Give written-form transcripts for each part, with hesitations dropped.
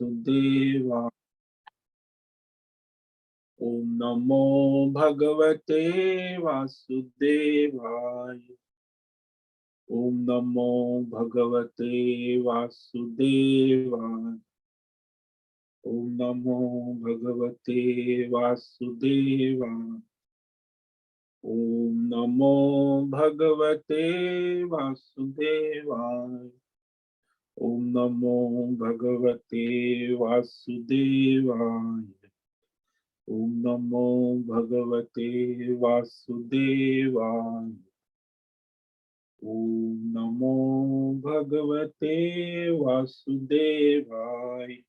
वासुदेवा। ओम नमो भगवते वासुदेवाय। ओम नमो भगवते वासुदेवाय। ओम नमो भगवते वासुदेवाय। ओम नमो भगवते वासुदेवाय। ओम नमो भगवते वासुदेवाय। ओम नमो भगवते वासुदेवाय। ओम नमो भगवते वासुदेवाय।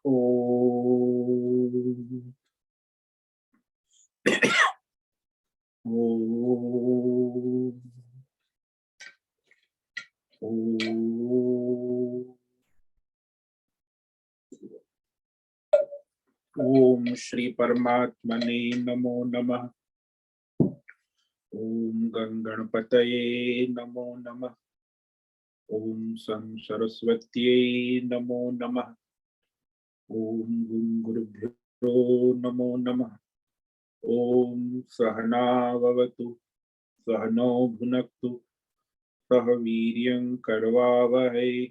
ओम ओम ओम श्री परमात्मने नमो नमः। ओम गणपतये नमो नमः। ओम सं सरस्वत्यै नमो नमः। ओम गुरुभ्यो नमो नमः। ओम सहनाववतु सहनौ भुनक्तु सह वीर्यं करवावहै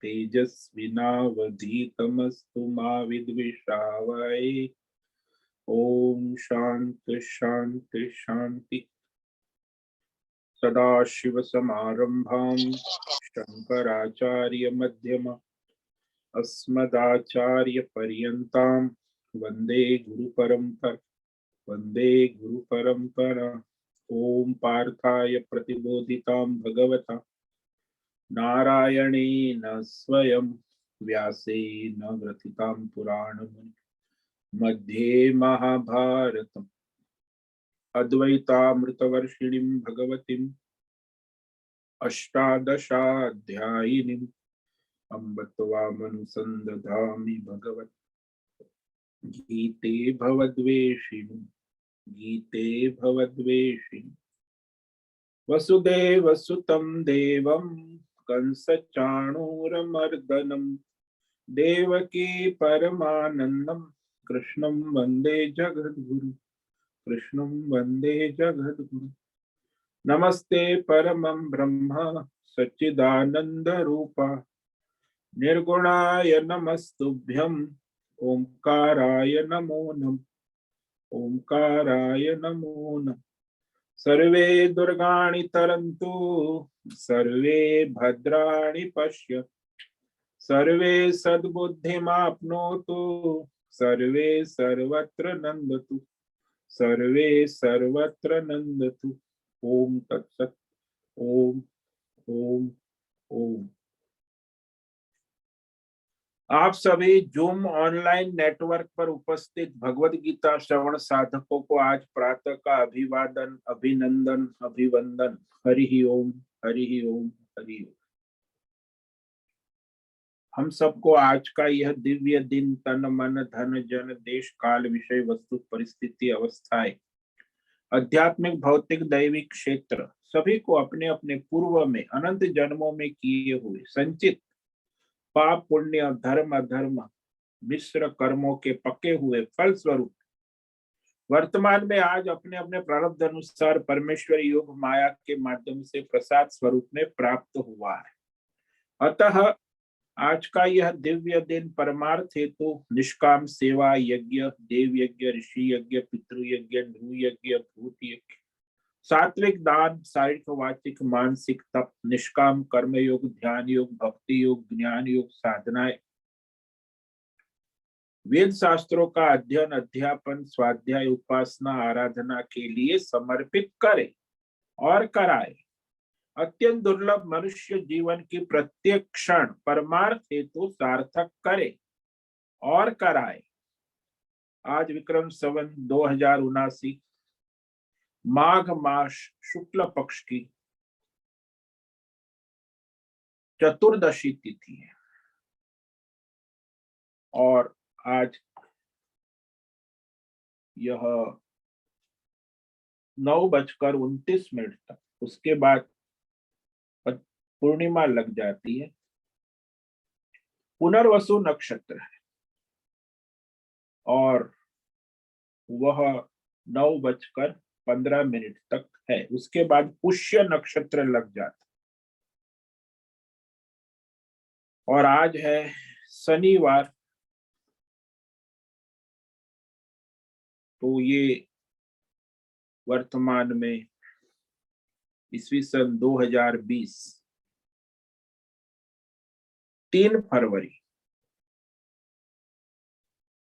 तेजस्विनावधीतमस्तु मा विद्विषावहै। ओम शांति शांति शांति। सदाशिवसमारम्भां शंकराचार्यमध्यमाम् अस्मदाचार्यपर्यन्तां वन्दे गुरुपरम्परा। ओम पार्थाय प्रतिबोधितां भगवता नारायणेन स्वयं व्यासेन ग्रथितां पुराणमुनि मध्ये महाभारतम् अद्वैतामृतवर्षिणीं भगवतीम् अष्टादशाध्यायिनीम् अम्ब त्वामनुसन्दधामि भगवत् गीते भवद्वेषिणि वसुदेवसुतं देवं कंसचाणूरमर्दनं देवकी परमानन्दं कृष्णं वन्दे जगद्गुरु। नमस्ते परमं ब्रह्म सच्चिदानन्दरूपा निर्गुणाय नमस्तुभ्यं ओंकाराय नमो नमः। सर्वे दुर्गाणि तरन्तु सर्वे भद्राणि पश्य सर्वे सद्बुद्धिमाप्नोतु सर्वे सर्वत्र नन्दतु। ओम तत्सत्। ओम ओम ओम। आप सभी जूम ऑनलाइन नेटवर्क पर उपस्थित भगवद गीता श्रवण साधकों को आज प्रातः का अभिवादन, अभिनंदन, अभिवंदन। हरि ओम, हरि ओम, हरि ओम। हम सबको आज का यह दिव्य दिन तन मन धन जन देश काल विषय वस्तु परिस्थिति अवस्थाएं आध्यात्मिक भौतिक दैविक क्षेत्र सभी को अपने अपने पूर्व में अनंत जन्मों में किए हुए संचित पाप पुण्य धर्म अधर्म मिश्र कर्मों के पके हुए फल स्वरूप वर्तमान में आज अपने अपने प्रारब्ध अनुसार परमेश्वर योग माया के माध्यम से प्रसाद स्वरूप में प्राप्त हुआ है। अतः आज का यह दिव्य दिन परमार्थ हेतु निष्काम सेवा यज्ञ, देव यज्ञ, ऋषि यज्ञ, पितृ यज्ञ, नृ यज्ञ, भूत यज्ञ, सात्विक दान, शारीरिक वाचिक मानसिक तप, निष्काम कर्म योग, ध्यान योग, भक्ति योग, ज्ञान योग, साधनाएं, वेद शास्त्रों का अध्ययन अध्यापन स्वाध्याय उपासना आराधना के लिए समर्पित करे और कराए। अत्यंत दुर्लभ मनुष्य जीवन की प्रत्येक क्षण परमार्थ हेतु सार्थक करे और कराए। आज विक्रम संवत 2079 माघ मास शुक्ल पक्ष की चतुर्दशी तिथि है और आज यह 9:29 तक, उसके बाद पूर्णिमा लग जाती है। पुनर्वसु नक्षत्र है और वह 9:15 तक है। उसके बाद पुष्य नक्षत्र लग जाता और आज है शनिवार। तो ये वर्तमान में ईस्वी सन 2020 3 फरवरी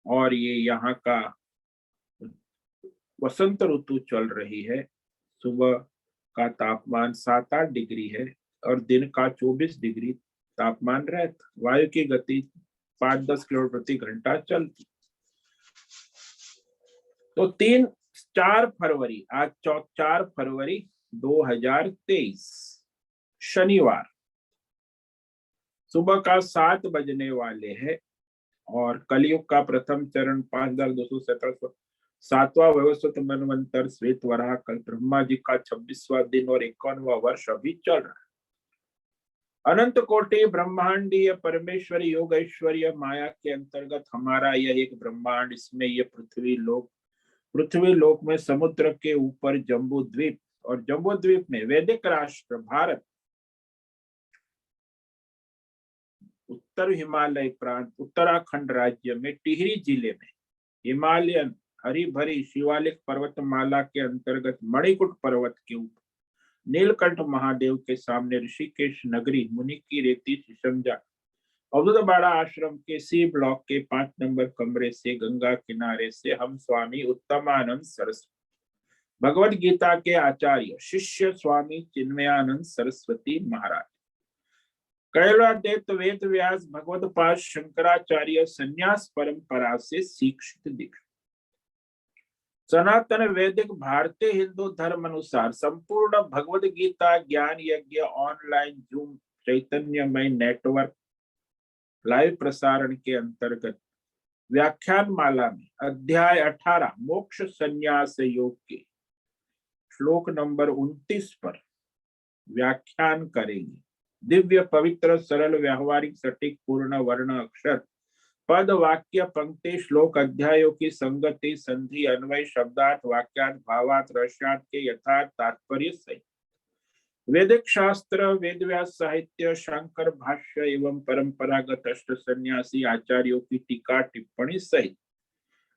और ये यहाँ का वसंत ऋतु चल रही है। सुबह का तापमान 7-8 डिग्री है और दिन का 24 डिग्री तापमान रहता। वायु की गति 5-10 किलोमीटर प्रति घंटा चलती। तो 4 फरवरी, आज 4 फरवरी 2023 शनिवार सुबह का 7 बजने वाले हैं और कलयुग का प्रथम चरण 5247 7वां वैवस्वत मनवंतर श्वेत वराह कल ब्रह्मा जी का 26वां दिन और 51वां वर्ष अभी चल रहा है। अनंत कोटि ब्रह्मांडीय परमेश्वरी योग ऐश्वर्य माया के अंतर्गत हमारा यह एक ब्रह्मांड, इसमें यह पृथ्वी लोक में समुद्र के ऊपर जम्बू द्वीप और जम्बू द्वीप में वैदिक राष्ट्र भारत, उत्तर हिमालय प्रांत उत्तराखंड राज्य में टिहरी जिले में हिमालयन हरी भरी शिवालिक पर्वतमाला के अंतर्गत मणिकुट पर्वत के ऊपर नीलकंठ महादेव के सामने ऋषिकेश नगरी मुनि की रेती शिशमजा अवधूतवाड़ा आश्रम के सी ब्लॉक के 5 नंबर कमरे से गंगा किनारे से हम स्वामी उत्तमानंद सरस्वती भगवद गीता के आचार्य शिष्य स्वामी चिन्मयानंद सरस्वती महाराज, कैलादेव वेद व्यास भगवदपाद शंकराचार्य संन्यास परंपरा से शिक्षित दीक्षित, सनातन वैदिक भारतीय हिंदू धर्म अनुसार संपूर्ण भगवद गीता ज्ञान यज्ञ ऑनलाइन जूम चैतन्यमय नेटवर्क लाइव प्रसारण के अंतर्गत व्याख्यान माला में अध्याय 18 मोक्ष संन्यास योग के श्लोक नंबर 29 पर व्याख्यान करेंगे। दिव्य पवित्र सरल व्यावहारिक सटीक पूर्ण वर्ण अक्षर पद वाक्य पंक्ति श्लोक अध्यायों की संगति संधि अन्वय शब्दार्थ वाक्यार्थ भावार्थ रसार्थ के यथार्थ तात्पर्य सहित वैदिक शास्त्र वेद व्यास साहित्य शंकर भाष्य एवं परंपरागत अष्ट सन्यासी आचार्यों की टीका टिप्पणी सहित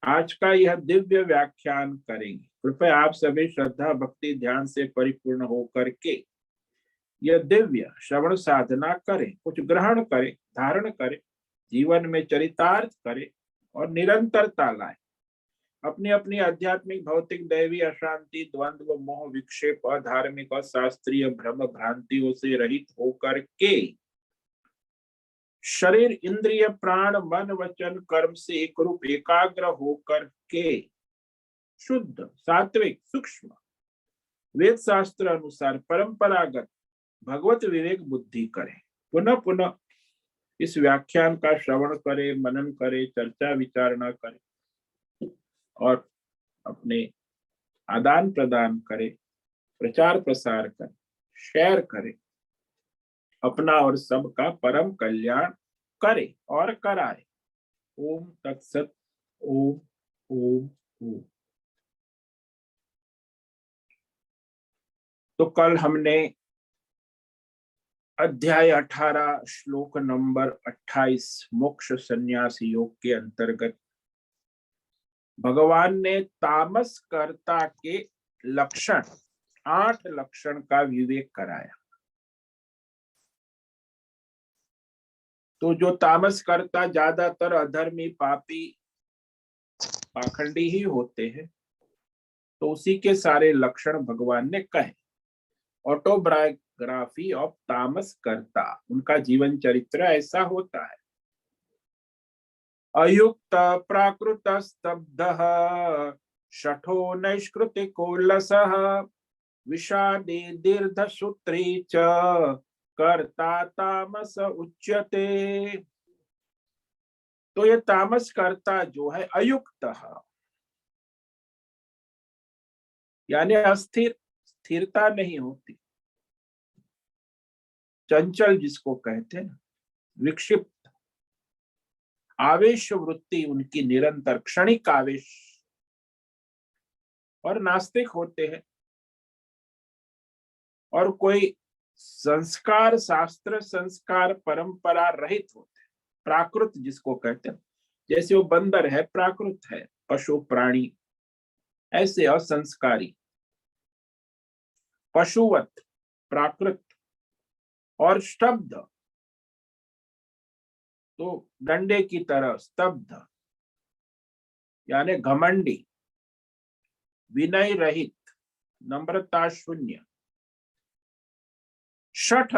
आज का यह दिव्य व्याख्यान करेंगे। कृपया आप सभी श्रद्धा भक्ति ध्यान से परिपूर्ण होकर के यह दिव्य श्रवण साधना करें, कुछ ग्रहण करें, धारण करें, जीवन में चरितार्थ करें और निरंतरता लाए। अपनी अपनी आध्यात्मिक भौतिक दैवी अशांति द्वंद्व मोह विक्षेप अधार्मिक और शास्त्रीय भ्रम भ्रांतियों से रहित होकर के शरीर इंद्रिय प्राण मन वचन कर्म से एक रूप एकाग्र होकर के शुद्ध सात्विक सूक्ष्म वेद शास्त्र अनुसार परंपरागत भगवत विवेक बुद्धि करें। पुनः पुनः इस व्याख्यान का श्रवण करें, मनन करें, चर्चा विचारणा करें और अपने आदान प्रदान करें, प्रचार प्रसार करें, शेयर करें, अपना और सबका परम कल्याण करे और कराए। ओम तत्सत। ओम ओम ओम। तो कल हमने अध्याय 18 श्लोक नंबर 28 मोक्ष संन्यास योग के अंतर्गत भगवान ने तामस कर्ता के लक्षण 8 लक्षण का विवेक कराया। तो जो तामस कर्ता ज्यादातर अधर्मी पापी पाखंडी ही होते हैं, तो उसी के सारे लक्षण भगवान ने कहे। ऑटोबायोग्राफी ऑफ तामस कर्ता, उनका जीवन चरित्र ऐसा होता है। अयुक्त प्राकृत स्तब्ध शठो नैष्कृतिको लसः विषादी दीर्घ सूत्री च कर्ता तामस उच्यते। तो ये तामस कर्ता जो है अयुक्त, यानी अस्थिर, स्थिरता नहीं होती, चंचल जिसको कहते हैं, विक्षिप्त, आवेश वृत्ति उनकी निरंतर क्षणिक आवेश, और नास्तिक होते हैं और कोई संस्कार शास्त्र संस्कार परंपरा रहित होते हैं, प्राकृत जिसको कहते हैं। जैसे वो बंदर है, प्राकृत है, पशु प्राणी, ऐसे असंस्कारी, पशुवत, प्राकृत, और स्तब्ध तो डंडे की तरह स्तब्ध, यानी घमंडी, विनय रहित, नम्रता शून्य, शठ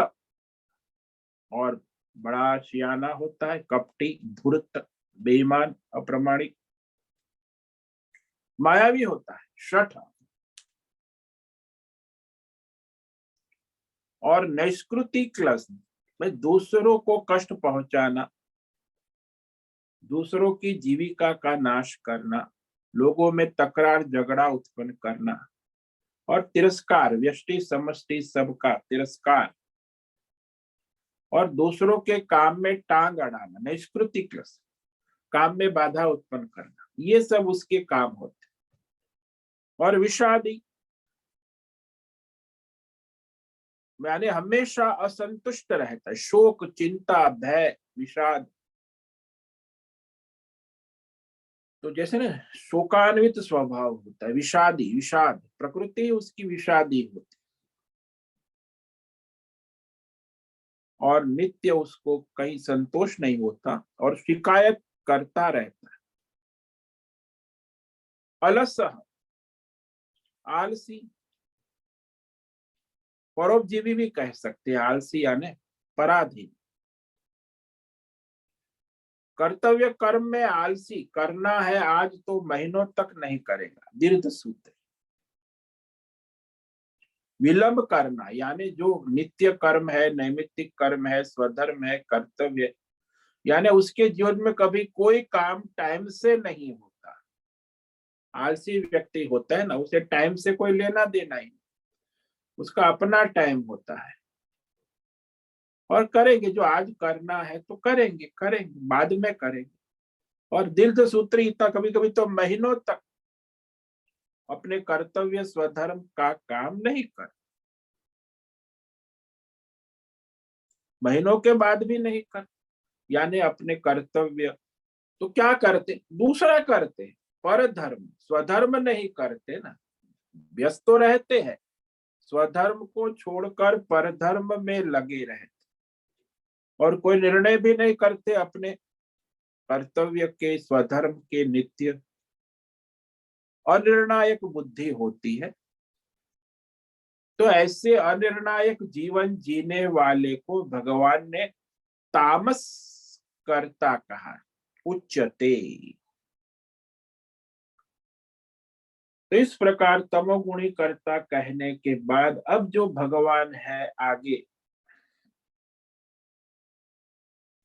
और बड़ा सियाना होता है, कपटी, धूर्त, बेईमान, अप्रामाणिक, मायावी होता है शठ, और नैष्कृतिक में दूसरों को कष्ट पहुंचाना, दूसरों की जीविका का नाश करना, लोगों में तकरार झगड़ा उत्पन्न करना, और तिरस्कार, व्यष्टि समष्टि सबका तिरस्कार, और दूसरों के काम में टांग अड़ाना, नैष्कृतिक काम में बाधा उत्पन्न करना, ये सब उसके काम होते। और विषादी यानी हमेशा असंतुष्ट रहता है, शोक, चिंता, भय, विषाद। तो जैसे ना शोकान्वित स्वभाव होता है, विषादी, विषाद प्रकृति उसकी विषादी होती, और नित्य उसको कहीं संतोष नहीं होता और शिकायत करता रहता है। अलस, आलसी, परोपजीवी भी कह सकते हैं, आलसी यानी पराधीन। कर्तव्य कर्म में आलसी, करना है आज तो महीनों तक नहीं करेगा, दीर्घ सूत्र। विलंब करना यानी जो नित्य कर्म है, नैमित्तिक कर्म है, स्वधर्म है, कर्तव्य, यानी उसके जीवन में कभी कोई काम टाइम से नहीं होता। आलसी व्यक्ति होता है ना, उसे टाइम से कोई लेना देना ही, उसका अपना टाइम होता है, और करेंगे जो आज करना है तो करेंगे, बाद में करेंगे। और दीर्घ सूत्रीता, कभी कभी तो महीनों तक अपने कर्तव्य स्वधर्म का काम नहीं कर, महीनों के बाद भी नहीं कर, यानी अपने कर्तव्य तो क्या करते, दूसरा करते, पर धर्म स्वधर्म नहीं करते ना, व्यस्त तो रहते हैं, स्वधर्म को छोड़कर परधर्म में लगे रहते, और कोई निर्णय भी नहीं करते अपने कर्तव्य के, स्वधर्म के, नित्य। अनिर्णायक बुद्धि होती है। तो ऐसे अनिर्णायक जीवन जीने वाले को भगवान ने तामस कर्ता कहा, उच्चते। तो इस प्रकार तमोगुणी कर्ता कहने के बाद अब जो भगवान है आगे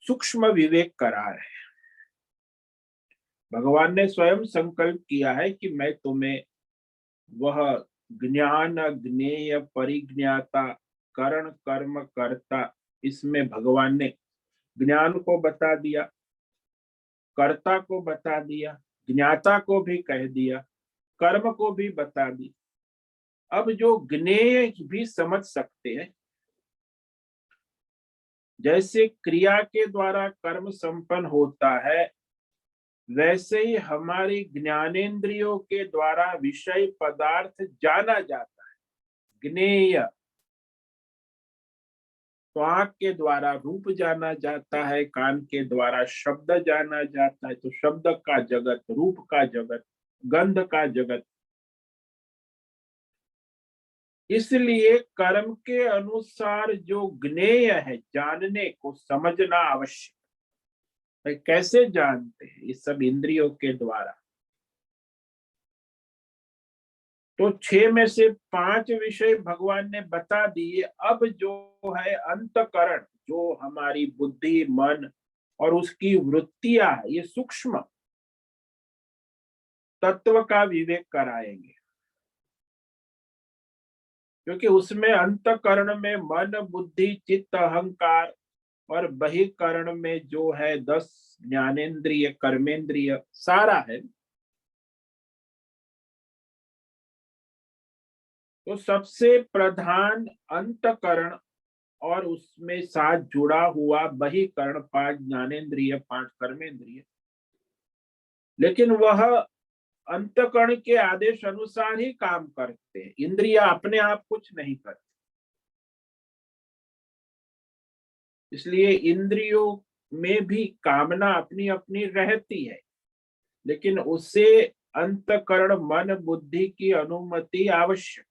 सूक्ष्म विवेक करा है। भगवान ने स्वयं संकल्प किया है कि मैं तुम्हें वह ज्ञान, ज्ञेय, परिज्ञाता, करण, कर्म, कर्ता, इसमें भगवान ने ज्ञान को बता दिया, कर्ता को बता दिया, ज्ञाता को भी कह दिया, कर्म को भी बता दी। अब जो ज्ञेय भी समझ सकते हैं, जैसे क्रिया के द्वारा कर्म संपन्न होता है, वैसे ही हमारी ज्ञानेंद्रियों के द्वारा विषय पदार्थ जाना जाता है, ज्ञेय। तो आंख के द्वारा रूप जाना जाता है, कान के द्वारा शब्द जाना जाता है, तो शब्द का जगत, रूप का जगत, गंध का जगत। इसलिए कर्म के अनुसार जो ज्ञेय है, जानने को, समझना आवश्यक है। कैसे जानते हैं? इस सब इंद्रियों के द्वारा। तो 6 में से 5 विषय भगवान ने बता दिए। अब जो है अंतकरण, जो हमारी बुद्धि, मन और उसकी वृत्तियां, ये सूक्ष्म तत्व का विवेक कराएंगे, क्योंकि उसमें अंतकरण में मन, बुद्धि, चित्त, अहंकार और बहिकरण में जो है 10 ज्ञानेन्द्रिय कर्मेंद्रिय सारा है। तो सबसे प्रधान अंतकरण और उसमें साथ जुड़ा हुआ बहिकरण, 5 ज्ञानेन्द्रिय 5 कर्मेंद्रिय, लेकिन वह अंतकरण के आदेश अनुसार ही काम करते हैं। इंद्रिया अपने आप कुछ नहीं करती। इसलिए इंद्रियों में भी कामना अपनी अपनी रहती है, लेकिन उससे अंतकरण मन बुद्धि की अनुमति आवश्यक।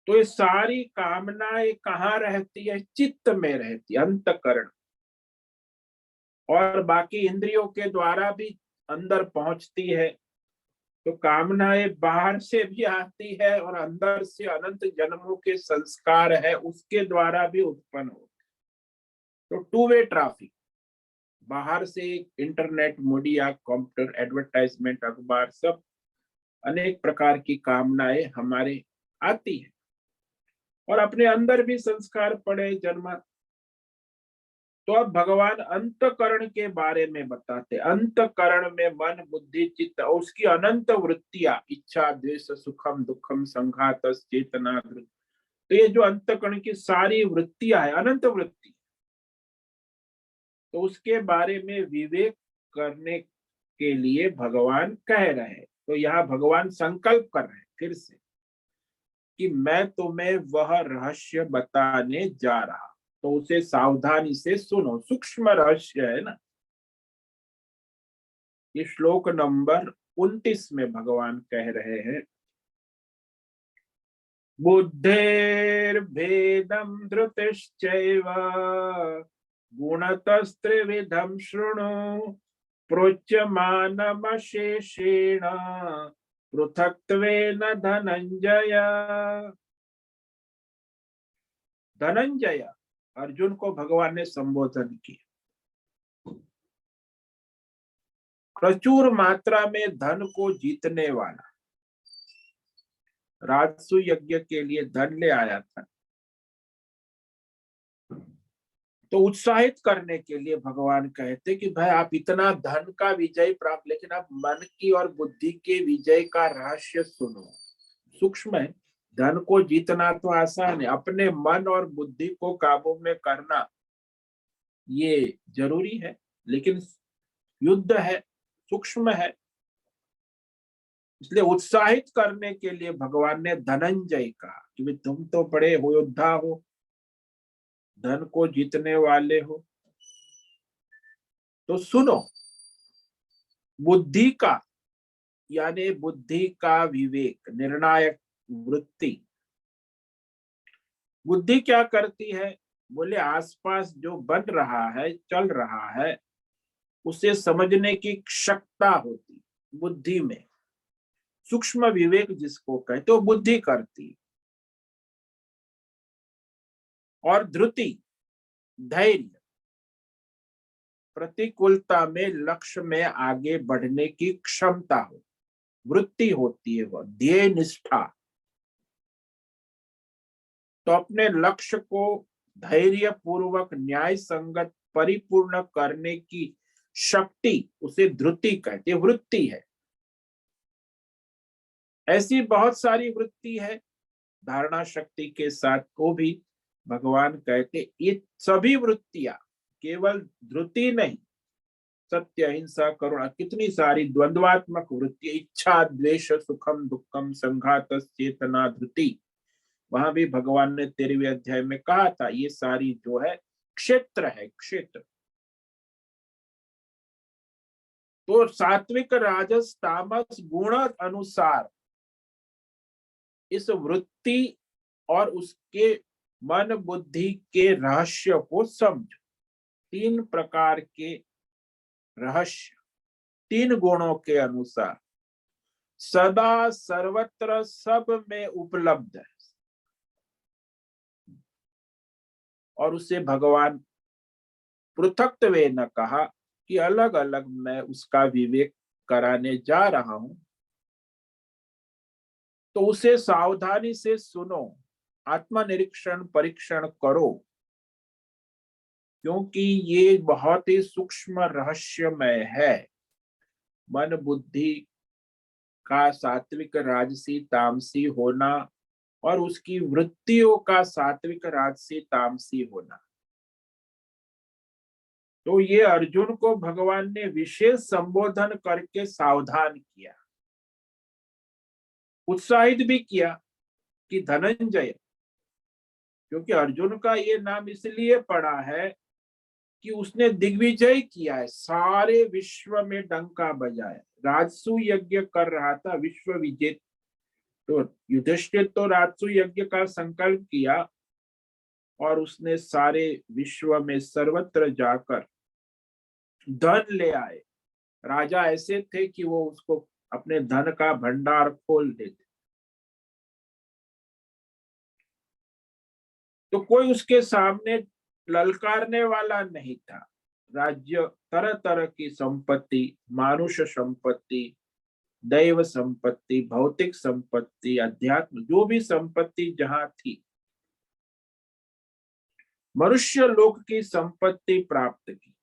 तो ये सारी कामनाएं कहाँ रहती है? चित्त में रहती है, अंतकरण। और बाकी इंद्रियों के द्वारा भी अंदर पहुंचती है। तो कामनाएं बाहर से भी आती है और अंदर से अनंत जन्मों के संस्कार है उसके द्वारा भी उत्पन्न होती। तो टू वे ट्रैफिक, बाहर से इंटरनेट, मीडिया, कंप्यूटर, एडवर्टाइजमेंट, अखबार, सब अनेक प्रकार की कामनाएं हमारे आती है और अपने अंदर भी संस्कार पड़े जन्म। तो अब भगवान अंतकरण के बारे में बताते। अंतकरण में मन बुद्धि चित्त और उसकी अनंत वृत्तियां, इच्छा द्वेष सुखम दुखम संघात चेतना। तो ये जो अंतकरण की सारी वृत्तियां है, अनंत वृत्ति, तो उसके बारे में विवेक करने के लिए भगवान कह रहे हैं। तो यहाँ भगवान संकल्प कर रहे हैं फिर से कि मैं तुम्हें वह रहस्य बताने जा रहा, तो उसे सावधानी से सुनो। सूक्ष्म रहस्य है ना। ये श्लोक नंबर 29 में भगवान कह रहे हैं, बुद्धेर्भेदं धृतिश्चैव गुणतस्त्रिविधं शृणु प्रोच्यमानमशेषेण पृथक्त्वेन धनंजय। धनंजय, अर्जुन को भगवान ने संबोधन किया। प्रचुर मात्रा में धन को जीतने वाला, राजसु यज्ञ के लिए धन ले आया था। तो उत्साहित करने के लिए भगवान कहते कि भाई आप इतना धन का विजय प्राप्त, लेकिन आप मन की और बुद्धि के विजय का रहस्य सुनो। सूक्ष्म है। धन को जीतना तो आसान है, अपने मन और बुद्धि को काबू में करना ये जरूरी है, लेकिन युद्ध है, सूक्ष्म है। इसलिए उत्साहित करने के लिए भगवान ने धनंजय कहा कि भाई तुम तो बड़े हो, योद्धा हो, धन को जीतने वाले हो, तो सुनो। बुद्धि का, यानी बुद्धि का विवेक, निर्णायक वृत्ति। बुद्धि क्या करती है? बोले आसपास जो बन रहा है, चल रहा है, उसे समझने की क्षमता होती बुद्धि में। सूक्ष्म विवेक जिसको कहते हो, बुद्धि करती। और धृति, धैर्य, प्रतिकूलता में लक्ष्य में आगे बढ़ने की क्षमता हो, वृत्ति होती है वह ध्येय निष्ठा। तो अपने लक्ष्य को धैर्य पूर्वक न्याय संगत परिपूर्ण करने की शक्ति, उसे धृति कहते, वृत्ति है। ऐसी बहुत सारी वृत्ति है धारणा शक्ति के साथ को भी भगवान कहते ये सभी वृत्तियां, केवल धृति नहीं, सत्य अहिंसा करुणा, कितनी सारी द्वंद्वात्मक वृत्ति, इच्छा द्वेष सुखम दुखम संघात चेतना धृति। वहां भी भगवान ने 13वें अध्याय में कहा था ये सारी जो है क्षेत्र है, क्षेत्र। तो सात्विक राजस तामस गुण अनुसार इस वृत्ति और उसके मन बुद्धि के रहस्य को समझो। 3 प्रकार के रहस्य, 3 गुणों के अनुसार सदा सर्वत्र सब में उपलब्ध है। और उसे भगवान पृथक्त्वे न कहा कि अलग अलग मैं उसका विवेक कराने जा रहा हूं, तो उसे सावधानी से सुनो। आत्मनिरीक्षण परीक्षण करो, क्योंकि ये बहुत ही सूक्ष्म रहस्यमय है। मन बुद्धि का सात्विक राजसी तामसी होना और उसकी वृत्तियों का सात्विक राजसी तामसी होना। तो ये अर्जुन को भगवान ने विशेष संबोधन करके सावधान किया, उत्साहित भी किया कि धनंजय, क्योंकि अर्जुन का ये नाम इसलिए पड़ा है कि उसने दिग्विजय किया है, सारे विश्व में डंका बजाया, राजसु यज्ञ कर रहा था, विश्व विजेत। तो युधिष्ठिर तो राजसु यज्ञ का संकल्प किया और उसने सारे विश्व में सर्वत्र जाकर धन ले आए। राजा ऐसे थे कि वो उसको अपने धन का भंडार खोल देते, तो कोई उसके सामने ललकारने वाला नहीं था। राज्य, तरह तरह की संपत्ति, मानुष संपत्ति, दैव संपत्ति, भौतिक संपत्ति, अध्यात्म, जो भी संपत्ति जहां थी, मनुष्य लोक की संपत्ति प्राप्त की।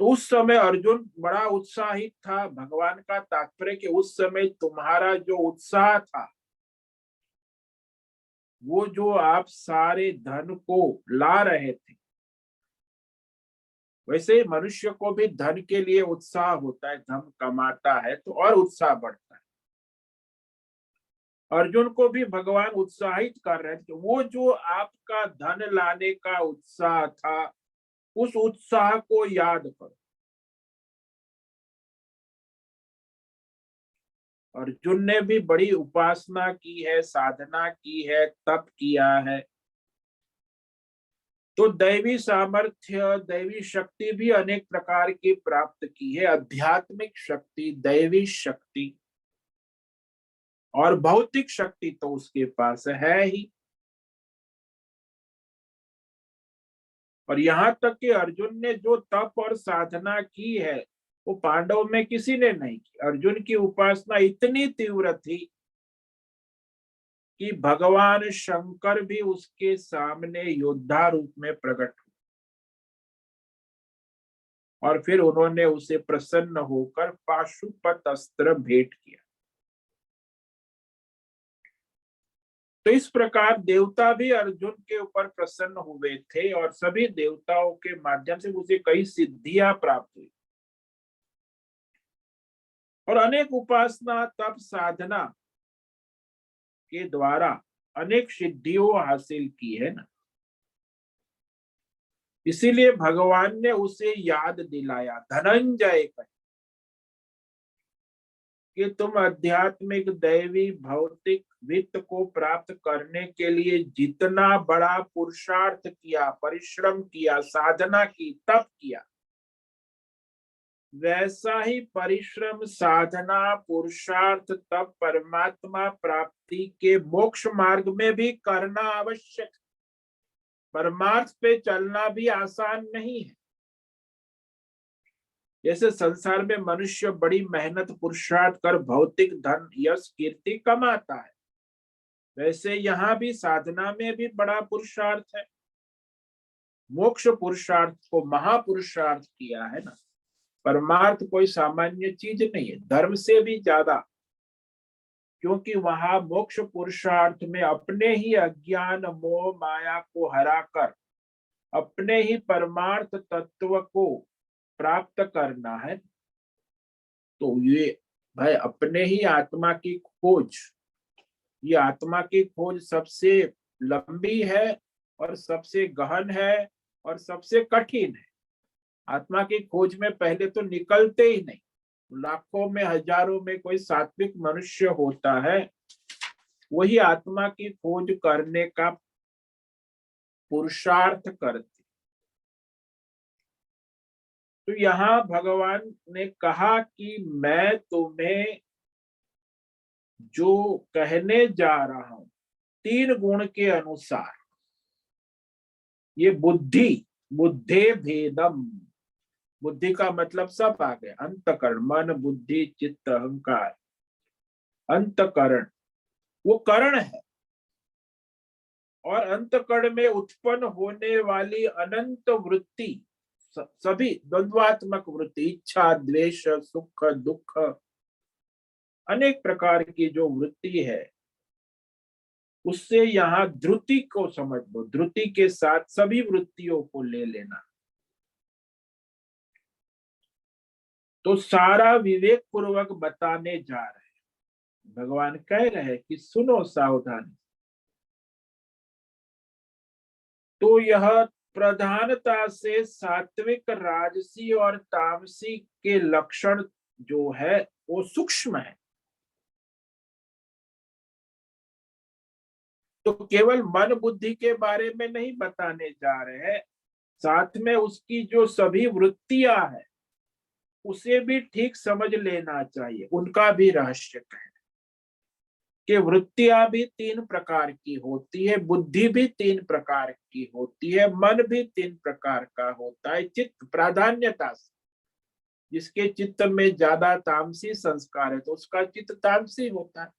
तो उस समय अर्जुन बड़ा उत्साहित था। भगवान का तात्पर्य कि उस समय तुम्हारा जो उत्साह था, वो जो आप सारे धन को ला रहे थे, वैसे मनुष्य को भी धन के लिए उत्साह होता है, धन कमाता है तो और उत्साह बढ़ता है। अर्जुन को भी भगवान उत्साहित कर रहे थे, वो जो आपका धन लाने का उत्साह था, उस उत्साह को याद करो। अर्जुन ने भी बड़ी उपासना की है, साधना की है, तप किया है, तो दैवी सामर्थ्य, दैवी शक्ति भी अनेक प्रकार की प्राप्त की है। आध्यात्मिक शक्ति, दैवी शक्ति और भौतिक शक्ति तो उसके पास है ही। और यहाँ तक कि अर्जुन ने जो तप और साधना की है, वो पांडव में किसी ने नहीं की। अर्जुन की उपासना इतनी तीव्र थी कि भगवान शंकर भी उसके सामने योद्धा रूप में प्रकट हुए और फिर उन्होंने उसे प्रसन्न होकर पाशुपत अस्त्र भेंट किया। तो इस प्रकार देवता भी अर्जुन के ऊपर प्रसन्न हुए थे और सभी देवताओं के माध्यम से उसे कई सिद्धियां प्राप्त हुई और अनेक उपासना, तप, साधना के द्वारा अनेक सिद्धियों हासिल की है ना। इसीलिए भगवान ने उसे याद दिलाया, धनंजय कर, कि तुम आध्यात्मिक, दैवी, भौतिक वित्त को प्राप्त करने के लिए जितना बड़ा पुरुषार्थ किया, परिश्रम किया, साधना की, तप किया, वैसा ही परिश्रम, साधना, पुरुषार्थ, तप परमात्मा प्राप्ति के मोक्ष मार्ग में भी करना आवश्यक। परमार्थ पे चलना भी आसान नहीं है। जैसे संसार में मनुष्य बड़ी मेहनत, पुरुषार्थ कर भौतिक धन, यश, कीर्ति कमाता है, वैसे यहाँ भी साधना में भी बड़ा पुरुषार्थ है। मोक्ष पुरुषार्थ को महापुरुषार्थ किया है ना। परमार्थ कोई सामान्य चीज नहीं है, धर्म से भी ज्यादा, क्योंकि वहां मोक्ष पुरुषार्थ में अपने ही अज्ञान, मोह, माया को हराकर अपने ही परमार्थ तत्व को प्राप्त करना है। तो ये भाई अपने ही आत्मा की खोज, ये आत्मा की खोज सबसे लंबी है और सबसे गहन है और सबसे कठिन है। आत्मा की खोज में पहले तो निकलते ही नहीं। लाखों में, हजारों में कोई सात्विक मनुष्य होता है, वही आत्मा की खोज करने का पुरुषार्थ करते। तो यहाँ भगवान ने कहा कि मैं तुम्हें जो कहने जा रहा हूं, 3 गुण के अनुसार, ये बुद्धि, बुद्धे भेदम, बुद्धि का मतलब सब आ गया, अंतकरण, मन, बुद्धि, चित्त, अहंकार। अंतकरण वो करण है, और अंतकरण में उत्पन्न होने वाली अनंत वृत्ति, सभी द्वंद्वात्मक वृत्ति, इच्छा, द्वेष, सुख, दुख, अनेक प्रकार की जो वृत्ति है, उससे यहाँ ध्रुति को समझ लो, ध्रुति के साथ सभी वृत्तियों को ले लेना। तो सारा विवेक पूर्वक बताने जा रहे हैं। भगवान कह रहे हैं कि सुनो सावधानी। तो यह प्रधानता से सात्विक, राजसी और तामसी के लक्षण जो है वो सूक्ष्म है। तो केवल मन बुद्धि के बारे में नहीं बताने जा रहे हैं, साथ में उसकी जो सभी वृत्तियां हैं उसे भी ठीक समझ लेना चाहिए। उनका भी रहस्य है कि वृत्तियां भी 3 प्रकार की होती है, बुद्धि भी 3 प्रकार की होती है, मन भी 3 प्रकार का होता है। चित्त प्राधान्यता से, जिसके चित्त में ज्यादा तामसी संस्कार है तो उसका चित्त तामसी होता है,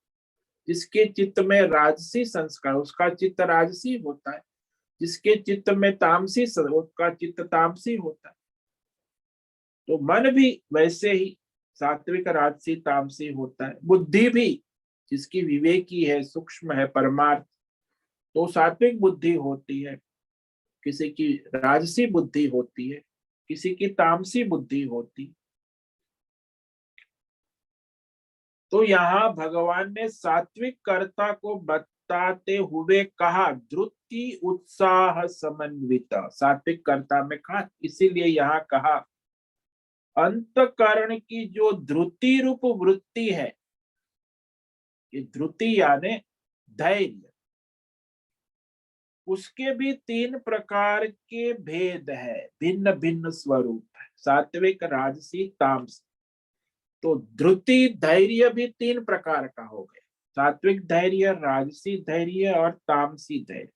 जिसके चित्त में राजसी संस्कार उसका चित्त राजसी होता है, जिसके चित्त में तामसी उसका चित्त तामसी होता है। तो मन भी वैसे ही सात्विक, राजसी, तामसी होता है। बुद्धि भी जिसकी विवेकी है, सूक्ष्म है, परमार्थ, तो सात्विक बुद्धि होती है, किसी की राजसी बुद्धि होती है, किसी की तामसी बुद्धि होती। तो यहाँ भगवान ने सात्विक कर्ता को बताते हुए कहा धृति उत्साह समन्वित, सात्विक कर्ता में कहा, इसीलिए यहाँ कहा अंतकरण की जो धृति रूप वृत्ति है, ये धृति यानी धैर्य, उसके भी 3 प्रकार के भेद है, भिन्न भिन्न स्वरूप है, सात्विक, राजसी, तामसी। तो धृति धैर्य भी 3 प्रकार का हो गया, सात्विक धैर्य, राजसी धैर्य और तामसी धैर्य।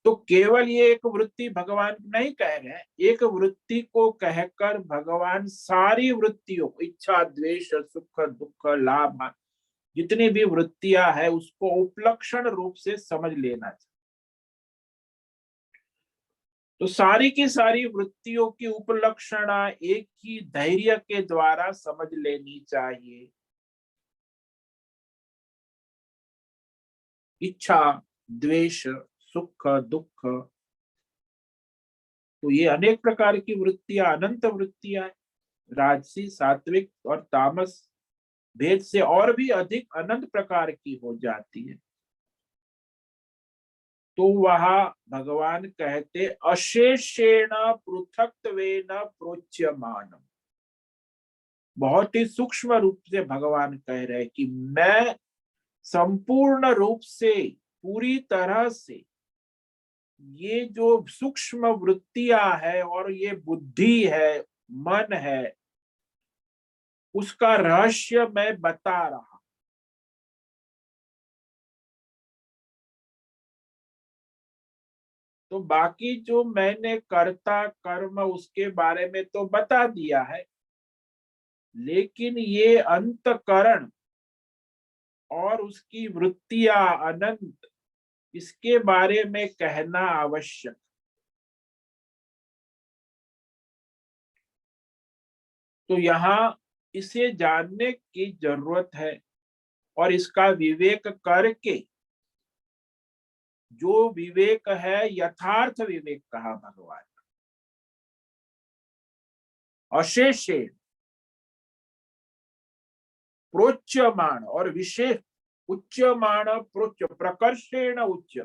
तो केवल ये एक वृत्ति भगवान नहीं कह रहे हैं, एक वृत्ति को कहकर भगवान सारी वृत्तियों, इच्छा, द्वेष, सुख, दुख, लाभ, जितनी भी वृत्तियां है उसको उपलक्षण रूप से समझ लेना चाहिए। तो सारी की सारी वृत्तियों की उपलक्षणा एक ही धैर्य के द्वारा समझ लेनी चाहिए। इच्छा, द्वेष, सुख, दुख, तो ये अनेक प्रकार की वृत्तियां, अनंत वृत्तियां हैं। राजसी, सात्विक और तामस भेद से और भी अधिक अनंत प्रकार की हो जाती है। तो वहां भगवान कहते अशेषेण पृथक्त्वेन प्रोच्यमानम, बहुत ही सूक्ष्म रूप से भगवान कह रहे हैं कि मैं संपूर्ण रूप से, पूरी तरह से ये जो सूक्ष्म वृत्तियां है और ये बुद्धि है, मन है, उसका रहस्य मैं बता रहा। तो बाकी जो मैंने कर्ता कर्म उसके बारे में तो बता दिया है, लेकिन ये अंतकरण और उसकी वृत्तियां अनंत, इसके बारे में कहना आवश्यक। तो यहाँ इसे जानने की जरूरत है और इसका विवेक करके, जो विवेक है यथार्थ विवेक कहा भगवान, अशेषे प्रोच्यमान और विशेष, उच्चमान प्रोच्य, प्रकर्षेण उच्च,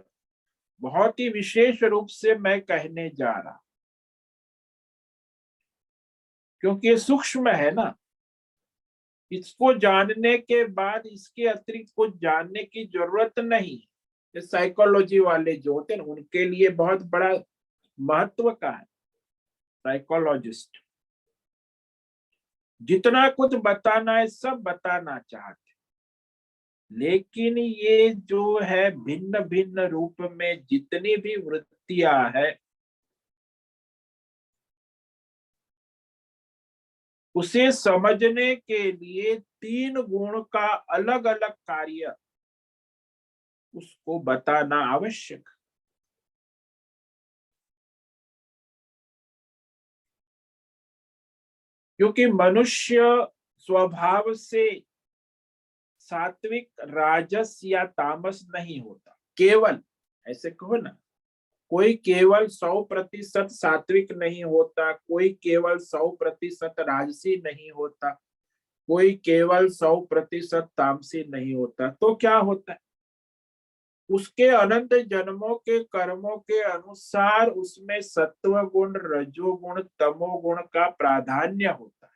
बहुत ही विशेष रूप से मैं कहने जा रहा, क्योंकि ये सूक्ष्म है ना। इसको जानने के बाद इसके अतिरिक्त कुछ जानने की जरूरत नहीं। साइकोलॉजी वाले जो होते हैं उनके लिए बहुत बड़ा महत्व का है, साइकोलॉजिस्ट जितना कुछ बताना है सब बताना चाहते, लेकिन ये जो है भिन्न भिन्न रूप में जितनी भी वृत्तियां है, उसे समझने के लिए 3 गुण का अलग अलग कार्य उसको बताना आवश्यक। क्योंकि मनुष्य स्वभाव से सात्विक, राजस या तामस नहीं होता। केवल ऐसे कहो ना, कोई केवल 100% सात्विक नहीं होता, कोई केवल 100% राजसी नहीं होता, कोई केवल 100% तामसी नहीं होता। तो क्या होता है, उसके अनंत जन्मों के कर्मों के अनुसार उसमें सत्व गुण, रजोगुण, तमोगुण का प्राधान्य होता है।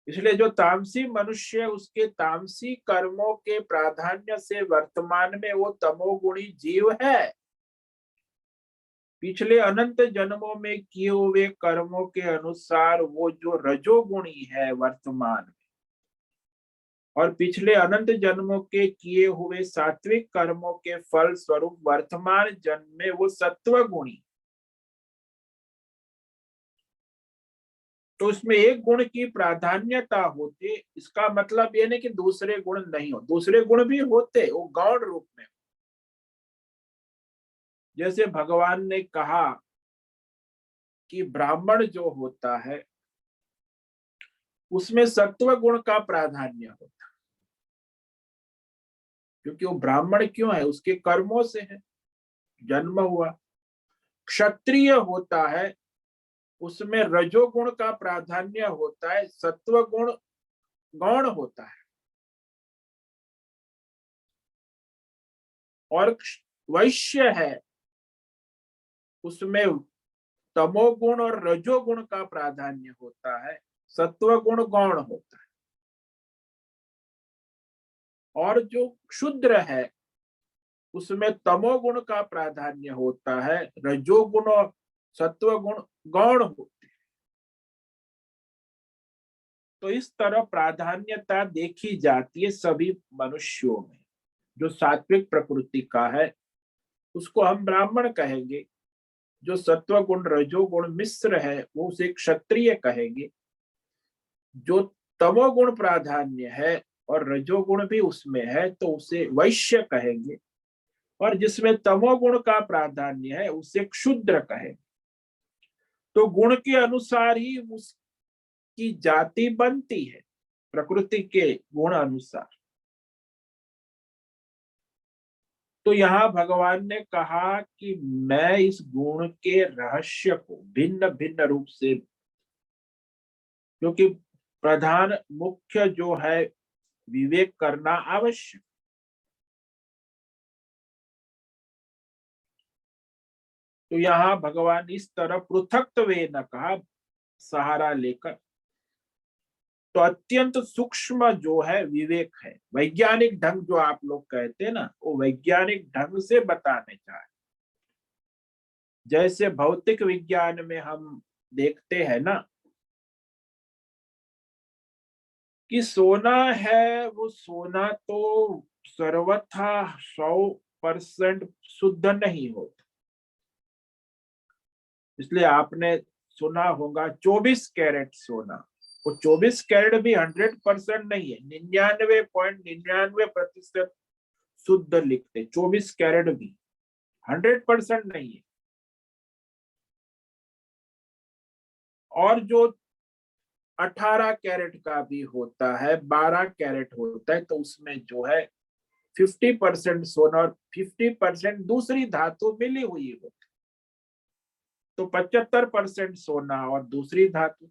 इसलिए जो तामसी मनुष्य है, उसके तामसी कर्मों के प्राधान्य से वर्तमान में वो तमोगुणी जीव है। पिछले अनंत जन्मों में किए हुए कर्मों के अनुसार वो जो रजोगुणी है वर्तमान में, और पिछले अनंत जन्मों के किए हुए सात्विक कर्मों के फल स्वरूप वर्तमान जन्म में वो सत्व गुणी। तो इसमें एक गुण की प्राधान्यता होती, इसका मतलब ये नहीं कि दूसरे गुण नहीं हो, दूसरे गुण भी होते, वो गौण रूप में। जैसे भगवान ने कहा कि ब्राह्मण जो होता है उसमें सत्व गुण का प्राधान्य होता है, क्योंकि वो ब्राह्मण क्यों है, उसके कर्मों से है, जन्म हुआ। क्षत्रिय होता है, उसमें रजोगुण का प्राधान्य होता है, सत्व गुण गौण होता है। और वैश्य है, उसमें तमोगुण और रजोगुण का प्राधान्य होता है, सत्व गुण गौण होता है। और जो क्षुद्र है, उसमें तमोगुण का प्राधान्य होता है, रजोगुण और सत्व गुण गौण होते हैं। तो इस तरह प्राधान्यता देखी जाती है सभी मनुष्यों में। जो सात्विक प्रकृति का है उसको हम ब्राह्मण कहेंगे, जो सत्व गुण रजोगुण मिश्र है वो उसे क्षत्रिय कहेंगे, जो तमोगुण प्राधान्य है और रजोगुण भी उसमें है तो उसे वैश्य कहेंगे, और जिसमें तमोगुण का प्राधान्य है उसे क्षुद्र कहेंगे। तो गुण के अनुसार ही उसकी जाति बनती है, प्रकृति के गुण अनुसार। तो यहाँ भगवान ने कहा कि मैं इस गुण के रहस्य को भिन्न भिन्न रूप से, क्योंकि प्रधान मुख्य जो है विवेक करना आवश्यक। तो यहाँ भगवान इस तरह पृथक्त्वे न कहा, सहारा लेकर। तो अत्यंत सूक्ष्म जो है विवेक है, वैज्ञानिक ढंग जो आप लोग कहते हैं ना, वो वैज्ञानिक ढंग से बताने चाहे। जैसे भौतिक विज्ञान में हम देखते हैं ना कि सोना है, वो सोना तो सर्वथा 100% शुद्ध नहीं होता। इसलिए आपने सुना होगा 24 कैरेट सोना, वो 24 कैरेट भी 100% नहीं है, 99.99% शुद्ध लिखते, 24 कैरेट भी 100% नहीं है। और जो 18 कैरेट का भी होता है, 12 कैरेट होता है, तो उसमें जो है 50% सोना और 50% दूसरी धातु मिली हुई होती, तो 75% सोना और दूसरी धातु।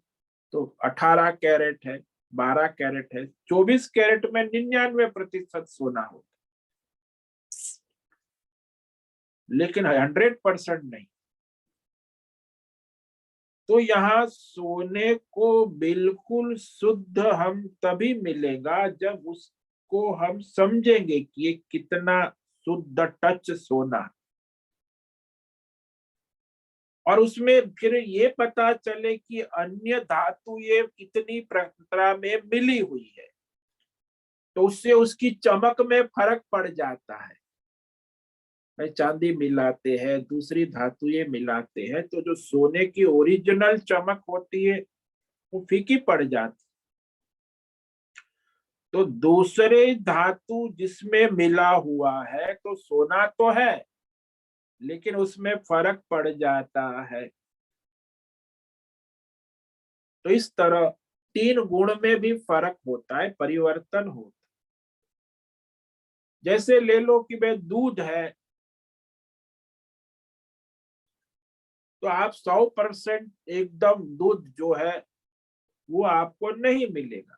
तो 18 कैरेट है, 12 कैरेट है, 24 कैरेट में 99% सोना होता, लेकिन 100% नहीं। तो यहाँ सोने को बिल्कुल शुद्ध हम तभी मिलेगा जब उसको हम समझेंगे कि ये कितना शुद्ध टच सोना, और उसमें फिर ये पता चले कि अन्य धातु ये कितनी मात्रा में मिली हुई है, तो उससे उसकी चमक में फर्क पड़ जाता है। भाई चांदी मिलाते हैं, दूसरी धातु ये मिलाते हैं, तो जो सोने की ओरिजिनल चमक होती है वो फीकी पड़ जाती। तो दूसरे धातु जिसमें मिला हुआ है तो सोना तो है, लेकिन उसमें फर्क पड़ जाता है। तो इस तरह तीन गुण में भी फर्क होता है, परिवर्तन होता है। जैसे ले लो कि भाई दूध है, तो आप 100% एकदम दूध जो है वो आपको नहीं मिलेगा।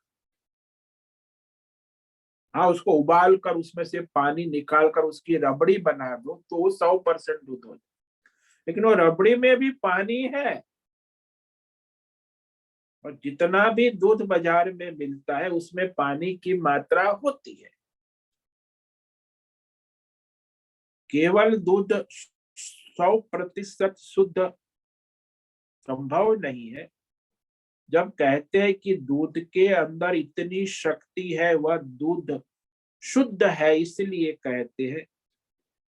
हाँ, उसको उबाल कर उसमें से पानी निकाल कर उसकी रबड़ी बना दो तो वो 100% दूध हो जाए, लेकिन वो रबड़ी में भी पानी है। और जितना भी दूध बाजार में मिलता है उसमें पानी की मात्रा होती है। केवल दूध 100% शुद्ध संभव नहीं है। जब कहते हैं कि दूध के अंदर इतनी शक्ति है, वह दूध शुद्ध है इसलिए कहते हैं,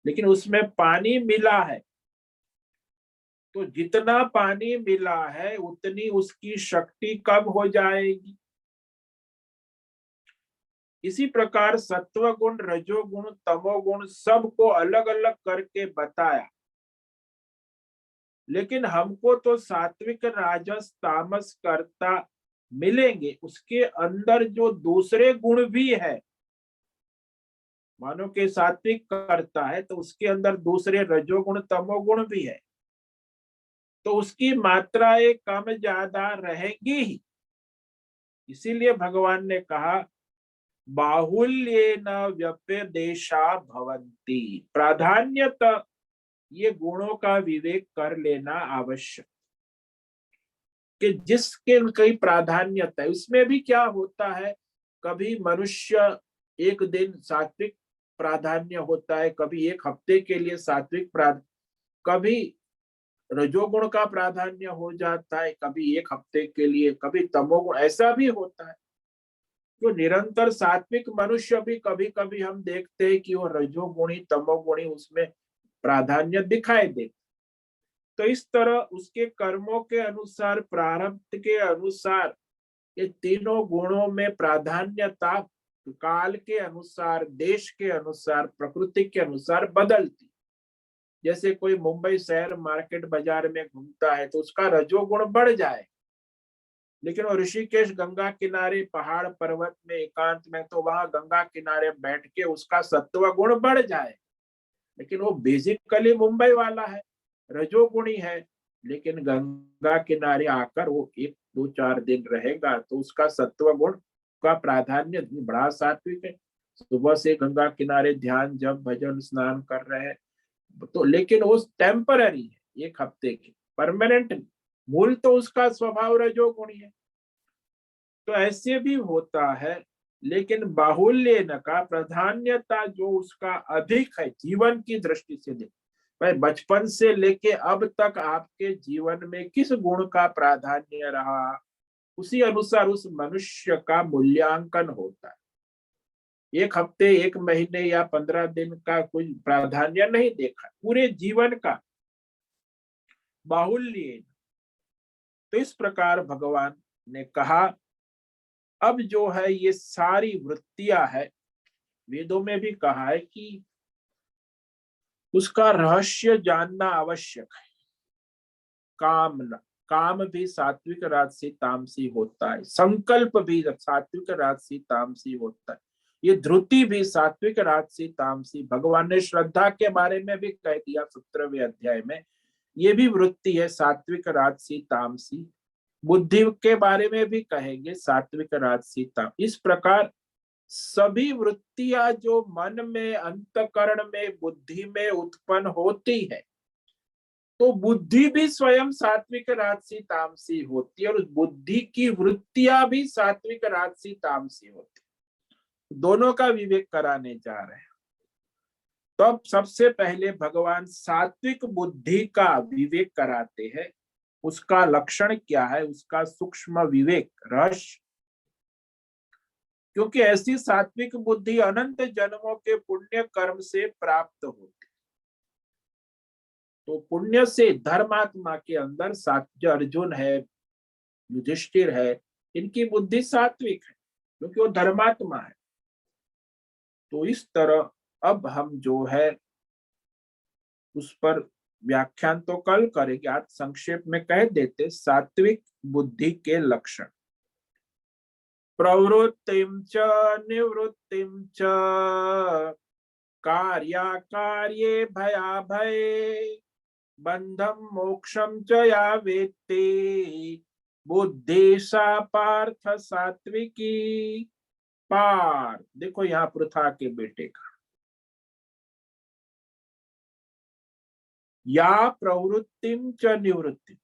लेकिन उसमें पानी मिला है। तो जितना पानी मिला है उतनी उसकी शक्ति कम हो जाएगी। इसी प्रकार सत्वगुण, रजोगुण, तमोगुण सबको अलग अलग करके बताया, लेकिन हमको तो सात्विक, राजस, तामस कर्ता मिलेंगे। उसके अंदर जो दूसरे गुण भी है, मानो कि सात्विक करता है तो उसके अंदर दूसरे रजोगुण, तमोगुण भी है, तो उसकी मात्राएं कम ज्यादा रहेंगी ही। इसीलिए भगवान ने कहा बाहुल्येन व्यपदेशा भवन्ति, प्राधान्यतः ये गुणों का विवेक कर लेना आवश्यक। कि जिसके कई प्राधान्यता है उसमें भी क्या होता है, कभी मनुष्य एक दिन सात्विक प्राधान्य होता है, कभी एक हफ्ते के लिए सात्विक कभी रजोगुण का प्राधान्य हो जाता है, कभी एक हफ्ते के लिए, कभी तमोगुण, ऐसा भी होता है। जो निरंतर सात्विक मनुष्य भी कभी कभी हम देखते हैं कि वो रजोगुणी, तमोगुणी उसमें प्राधान्य दिखाई दे। तो इस तरह उसके कर्मों के अनुसार, प्रारब्ध के अनुसार ये तीनों गुणों में प्राधान्यता काल के अनुसार, देश के अनुसार, प्रकृति के अनुसार बदलती। जैसे कोई मुंबई शहर मार्केट बाजार में घूमता है तो उसका रजोगुण बढ़ जाए, लेकिन वो ऋषिकेश गंगा किनारे पहाड़ पर्वत में एकांत में तो वहां गंगा किनारे बैठ के उसका सत्व गुण बढ़ जाए, लेकिन वो बेसिकली मुंबई वाला है, रजोगुणी है, लेकिन गंगा किनारे आकर वो 1 2 4 दिन रहेगा तो उसका सत्व गुण का प्राधान्य बड़ा सात्विक है। सुबह से गंगा किनारे ध्यान, जब भजन, स्नान कर रहे हैं तो, लेकिन वो टेम्पररी है, एक हफ्ते की, परमानेंट। मूल तो उसका स्वभाव रजोगुणी है। तो ऐसे भी होता है, लेकिन बाहुल्य न का प्राधान्यता जो उसका अधिक है जीवन की दृष्टि से देख, भाई बचपन से लेके अब तक आपके जीवन में किस गुण का प्राधान्य रहा, उसी अनुसार उस मनुष्य का मूल्यांकन होता है। एक हफ्ते, एक महीने या 15 दिन का कोई प्राधान्य नहीं देखा, पूरे जीवन का बाहुल्य। तो इस प्रकार भगवान ने कहा अब जो है ये सारी वृत्तियां है, वेदों में भी कहा है कि उसका रहस्य जानना आवश्यक है। कामना, काम भी सात्विक, राजसी, तामसी होता है। संकल्प भी सात्विक, राजसी, तामसी होता है। ये धृति भी सात्विक, राजसी, तामसी। भगवान ने श्रद्धा के बारे में भी कह दिया 17वें अध्याय में, ये भी वृत्ति है सात्विक, राजसी, तामसी। बुद्धि के बारे में भी कहेंगे सात्विक, राजसी, ताम। इस प्रकार सभी वृत्तियां जो मन में, अंतकरण में, बुद्धि में उत्पन्न होती है, तो बुद्धि भी स्वयं सात्विक, राजसी, तामसी होती है, और उस बुद्धि की वृत्तियां भी सात्विक, राजसी, तामसी होती है। दोनों का विवेक कराने जा रहे हैं। तो अब सबसे पहले भगवान सात्विक बुद्धि का विवेक कराते हैं। उसका लक्षण क्या है, उसका सूक्ष्म विवेक, रहस्य। क्योंकि ऐसी सात्विक बुद्धि अनंत जन्मों के पुण्य कर्म से प्राप्त होती। तो पुण्य से धर्मात्मा के अंदर जो अर्जुन है, युधिष्ठिर है, इनकी बुद्धि सात्विक है क्योंकि वो धर्मात्मा है। तो इस तरह अब हम जो है उस पर व्याख्यान तो कल करेंगे, आज संक्षेप में कह देते सात्विक बुद्धि के लक्षण। प्रवृत्तिम च निवृत्तिम च कार्याकार्ये भयाभये बंधम मोक्षम च या वेत्ति बुद्धि सा पार्थ सात्विकी। पार्थ देखो यहाँ पृथा के बेटे का, या प्रवृत्तिम च निवृत्ति,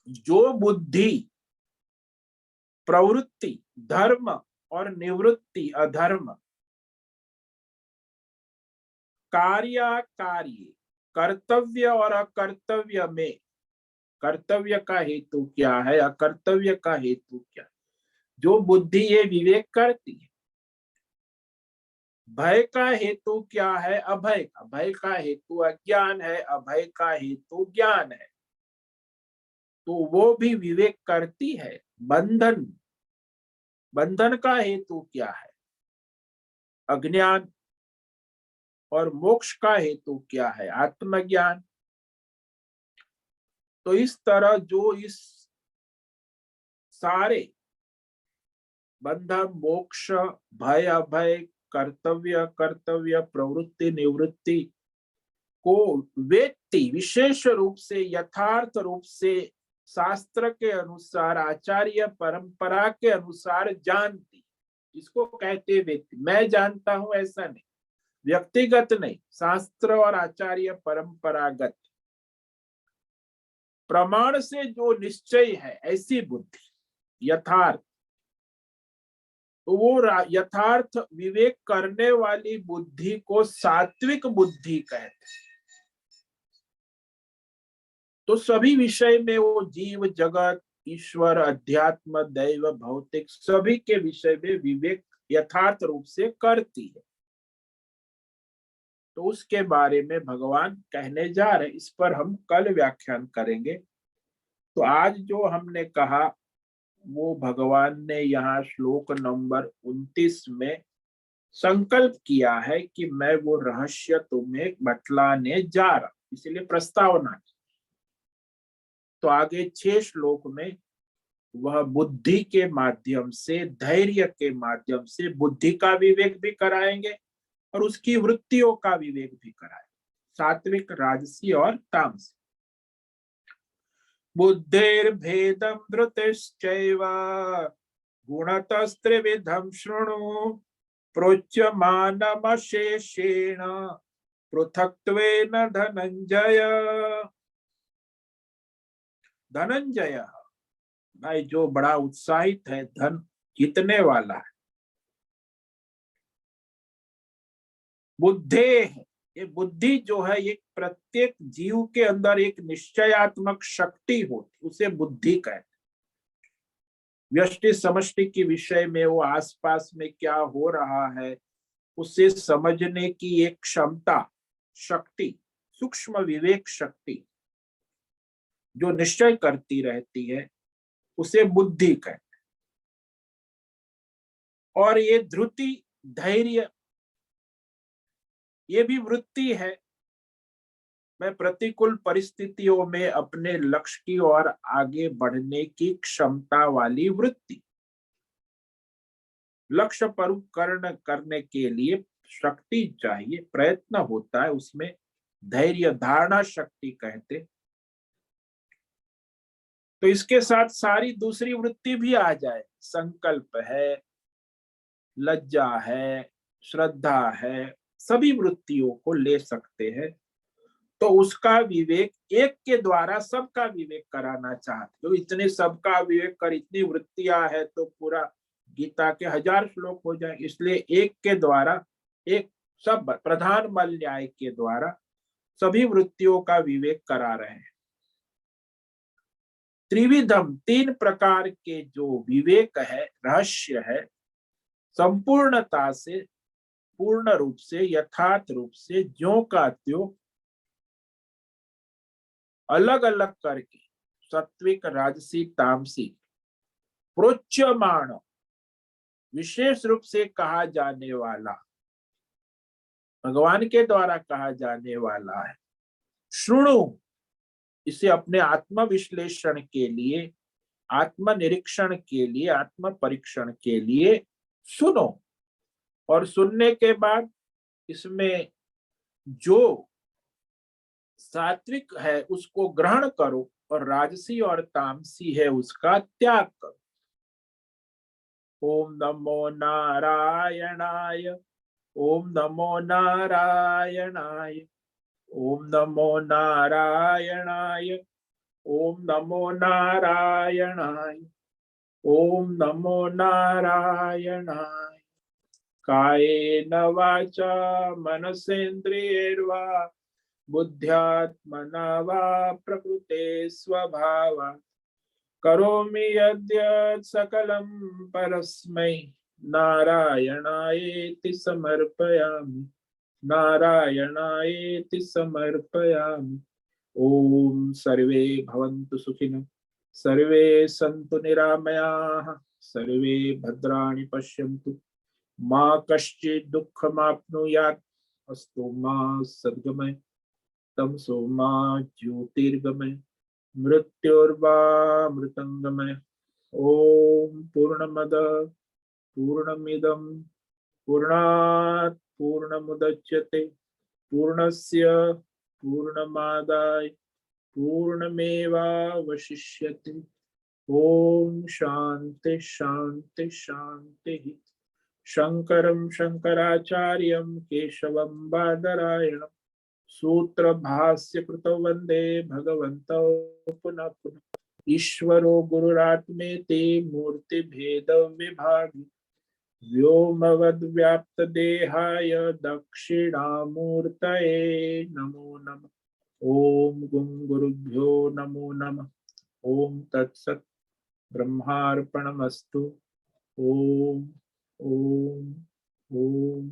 जो बुद्धि प्रवृत्ति धर्म और निवृत्ति अधर्म, कार्य कार्य कर्तव्य और अकर्तव्य में, कर्तव्य का हेतु क्या है अकर्तव्य का हेतु क्या, जो बुद्धि ये विवेक करती है। भय का हेतु क्या है अभय का, भय का हेतु अज्ञान है, अभय का हेतु ज्ञान है, तो वो भी विवेक करती है। बंधन, बंधन का हेतु क्या है अज्ञान, और मोक्ष का हेतु क्या है आत्मज्ञान। तो इस तरह जो इस सारे बंधन मोक्ष भय अभय कर्तव्य कर्तव्य प्रवृत्ति निवृत्ति को व्यक्ति विशेष रूप से यथार्थ रूप से शास्त्र के अनुसार आचार्य परंपरा के अनुसार जानती, इसको कहते व्यक्ति। मैं जानता हूं ऐसा नहीं, व्यक्तिगत नहीं, शास्त्र और आचार्य परंपरागत प्रमाण से जो निश्चय है ऐसी बुद्धि यथार्थ, तो वो यथार्थ विवेक करने वाली बुद्धि को सात्विक बुद्धि कहते हैं। तो सभी विषय में वो जीव जगत ईश्वर अध्यात्म दैव भौतिक सभी के विषय में विवेक यथार्थ रूप से करती है। तो उसके बारे में भगवान कहने जा रहे, इस पर हम कल व्याख्यान करेंगे। तो आज जो हमने कहा वो भगवान ने यहाँ श्लोक नंबर 29 में संकल्प किया है कि मैं वो रहस्य तुम्हें बतलाने जा रहा, इसलिए प्रस्तावना की। तो आगे 6 श्लोक में वह बुद्धि के माध्यम से धैर्य के माध्यम से बुद्धि का विवेक भी कराएंगे और उसकी वृत्तियों का विवेक भी कराएंगे, सात्विक राजसी और तामसी। बुद्धिर्भेदं धृतिश्चैव गुणतस्त्रिविधं शृणु प्रोच्यमानमशेषेण पृथक्त्वेन धनंजय। धनंजय भाई जो बड़ा उत्साहित है, धन जीतने वाला है। बुद्धि है, ये बुद्धि जो है ये प्रत्येक जीव के अंदर एक निश्चयात्मक शक्ति होती, उसे बुद्धि कहते। व्यष्टि समष्टि के विषय में वो आसपास में क्या हो रहा है उसे समझने की एक क्षमता, शक्ति, सूक्ष्म विवेक शक्ति जो निश्चय करती रहती है उसे बुद्धि कहते। और ये धृति धैर्य ये भी वृत्ति है, मैं प्रतिकूल परिस्थितियों में अपने लक्ष्य की ओर आगे बढ़ने की क्षमता वाली वृत्ति। लक्ष्य पर कर्ण करने के लिए शक्ति चाहिए, प्रयत्न होता है, उसमें धैर्य धारणा शक्ति कहते। तो इसके साथ सारी दूसरी वृत्ति भी आ जाए, संकल्प है, लज्जा है, श्रद्धा है, सभी वृत्तियों को ले सकते हैं। तो उसका विवेक एक के द्वारा सबका विवेक कराना चाहते, तो इतने सबका विवेक कर इतनी वृत्तियां है तो पूरा गीता के 1000 श्लोक हो जाए, इसलिए एक के द्वारा, एक सब प्रधान मल न्याय के द्वारा सभी वृत्तियों का विवेक करा रहे हैं। त्रिविधम 3 प्रकार के जो विवेक है, रहस्य है, संपूर्णता से पूर्ण रूप से यथार्थ रूप से ज्यों का त्यों अलग अलग करके सात्विक, राजसी, तामसी प्रोच्यमाण, विशेष रूप से कहा जाने वाला, भगवान के द्वारा कहा जाने वाला है। शृणु, इसे अपने आत्म विश्लेषण के लिए, आत्म निरीक्षण के लिए, आत्म परीक्षण के लिए सुनो, और सुनने के बाद इसमें जो सात्विक है उसको ग्रहण करो और राजसी और तामसी है उसका त्याग करो। ओम नमो नारायणाय, ओम नमो नारायणाय, ओम नमो नारायणाय, ओम नमो नारायणाय, ओम नमो नारायणाय। कायेन वाचा मनसेन्द्रियैर्वा बुद्ध्यात्मना वा प्रकृते स्वभावात् करोमि यद्यत् सकलं परस्मै नारायणायेति समर्पयामि, नारायणायेति समर्पयामि। ओम सर्वे भवन्तु सुखिनः, सर्वे सन्तु निरामयाः, सर्वे भद्राणि पश्यन्तु, मा कश्चित् दुःखमाप्नुयात्, अस्तु मा सद्गमय, तमसो मा ज्योतिर्गमय, मृत्योर्वा मृतंगमय। ओम पूर्णमद पूर्णमिदं पूर्णात् पूर्णमुदच्यते पूर्णस्य पूर्णमादाय पूर्णमेवावशिष्यते। ओम शांति शांति शांति। शंकरं शंकराचार्यं केशवं बादरायणं सूत्र भाष्य कृतो वंदे भगवन्तौ पुनः पुनः। ईश्वरो गुरुरात्मेति मूर्ति भेद विभागि व्योमवद्व्याप्त देहाय दक्षिणामूर्तये नमो नमः। ओम गुं गुरुभ्यो नमो नमः। ओम तत्सत्। ब्रह्मार्पणमस्तु। ओम ओम ओम।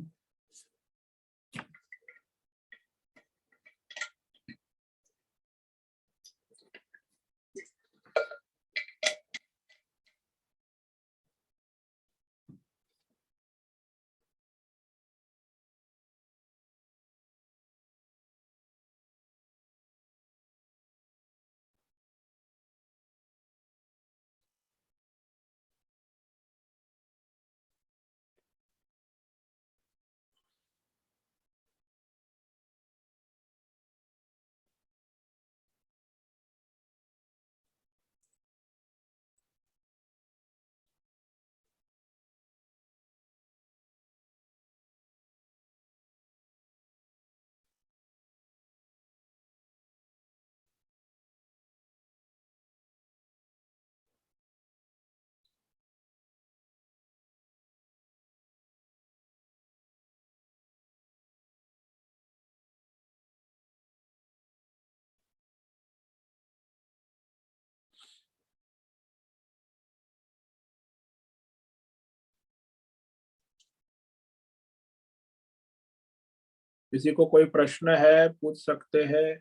किसी को कोई प्रश्न है पूछ सकते हैं,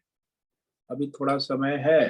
अभी थोड़ा समय है।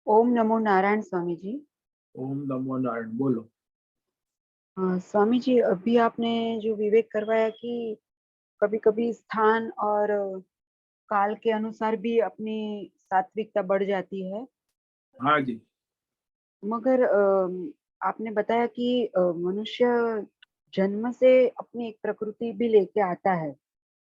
ओम नमो नारायण स्वामी जी। ओम नमो नारायण। बोलो। स्वामी जी, अभी आपने जो विवेक करवाया कि कभी कभी स्थान और काल के अनुसार भी अपनी सात्विकता बढ़ जाती है, हाँ जी। मगर आपने बताया कि मनुष्य जन्म से अपनी एक प्रकृति भी लेके आता है,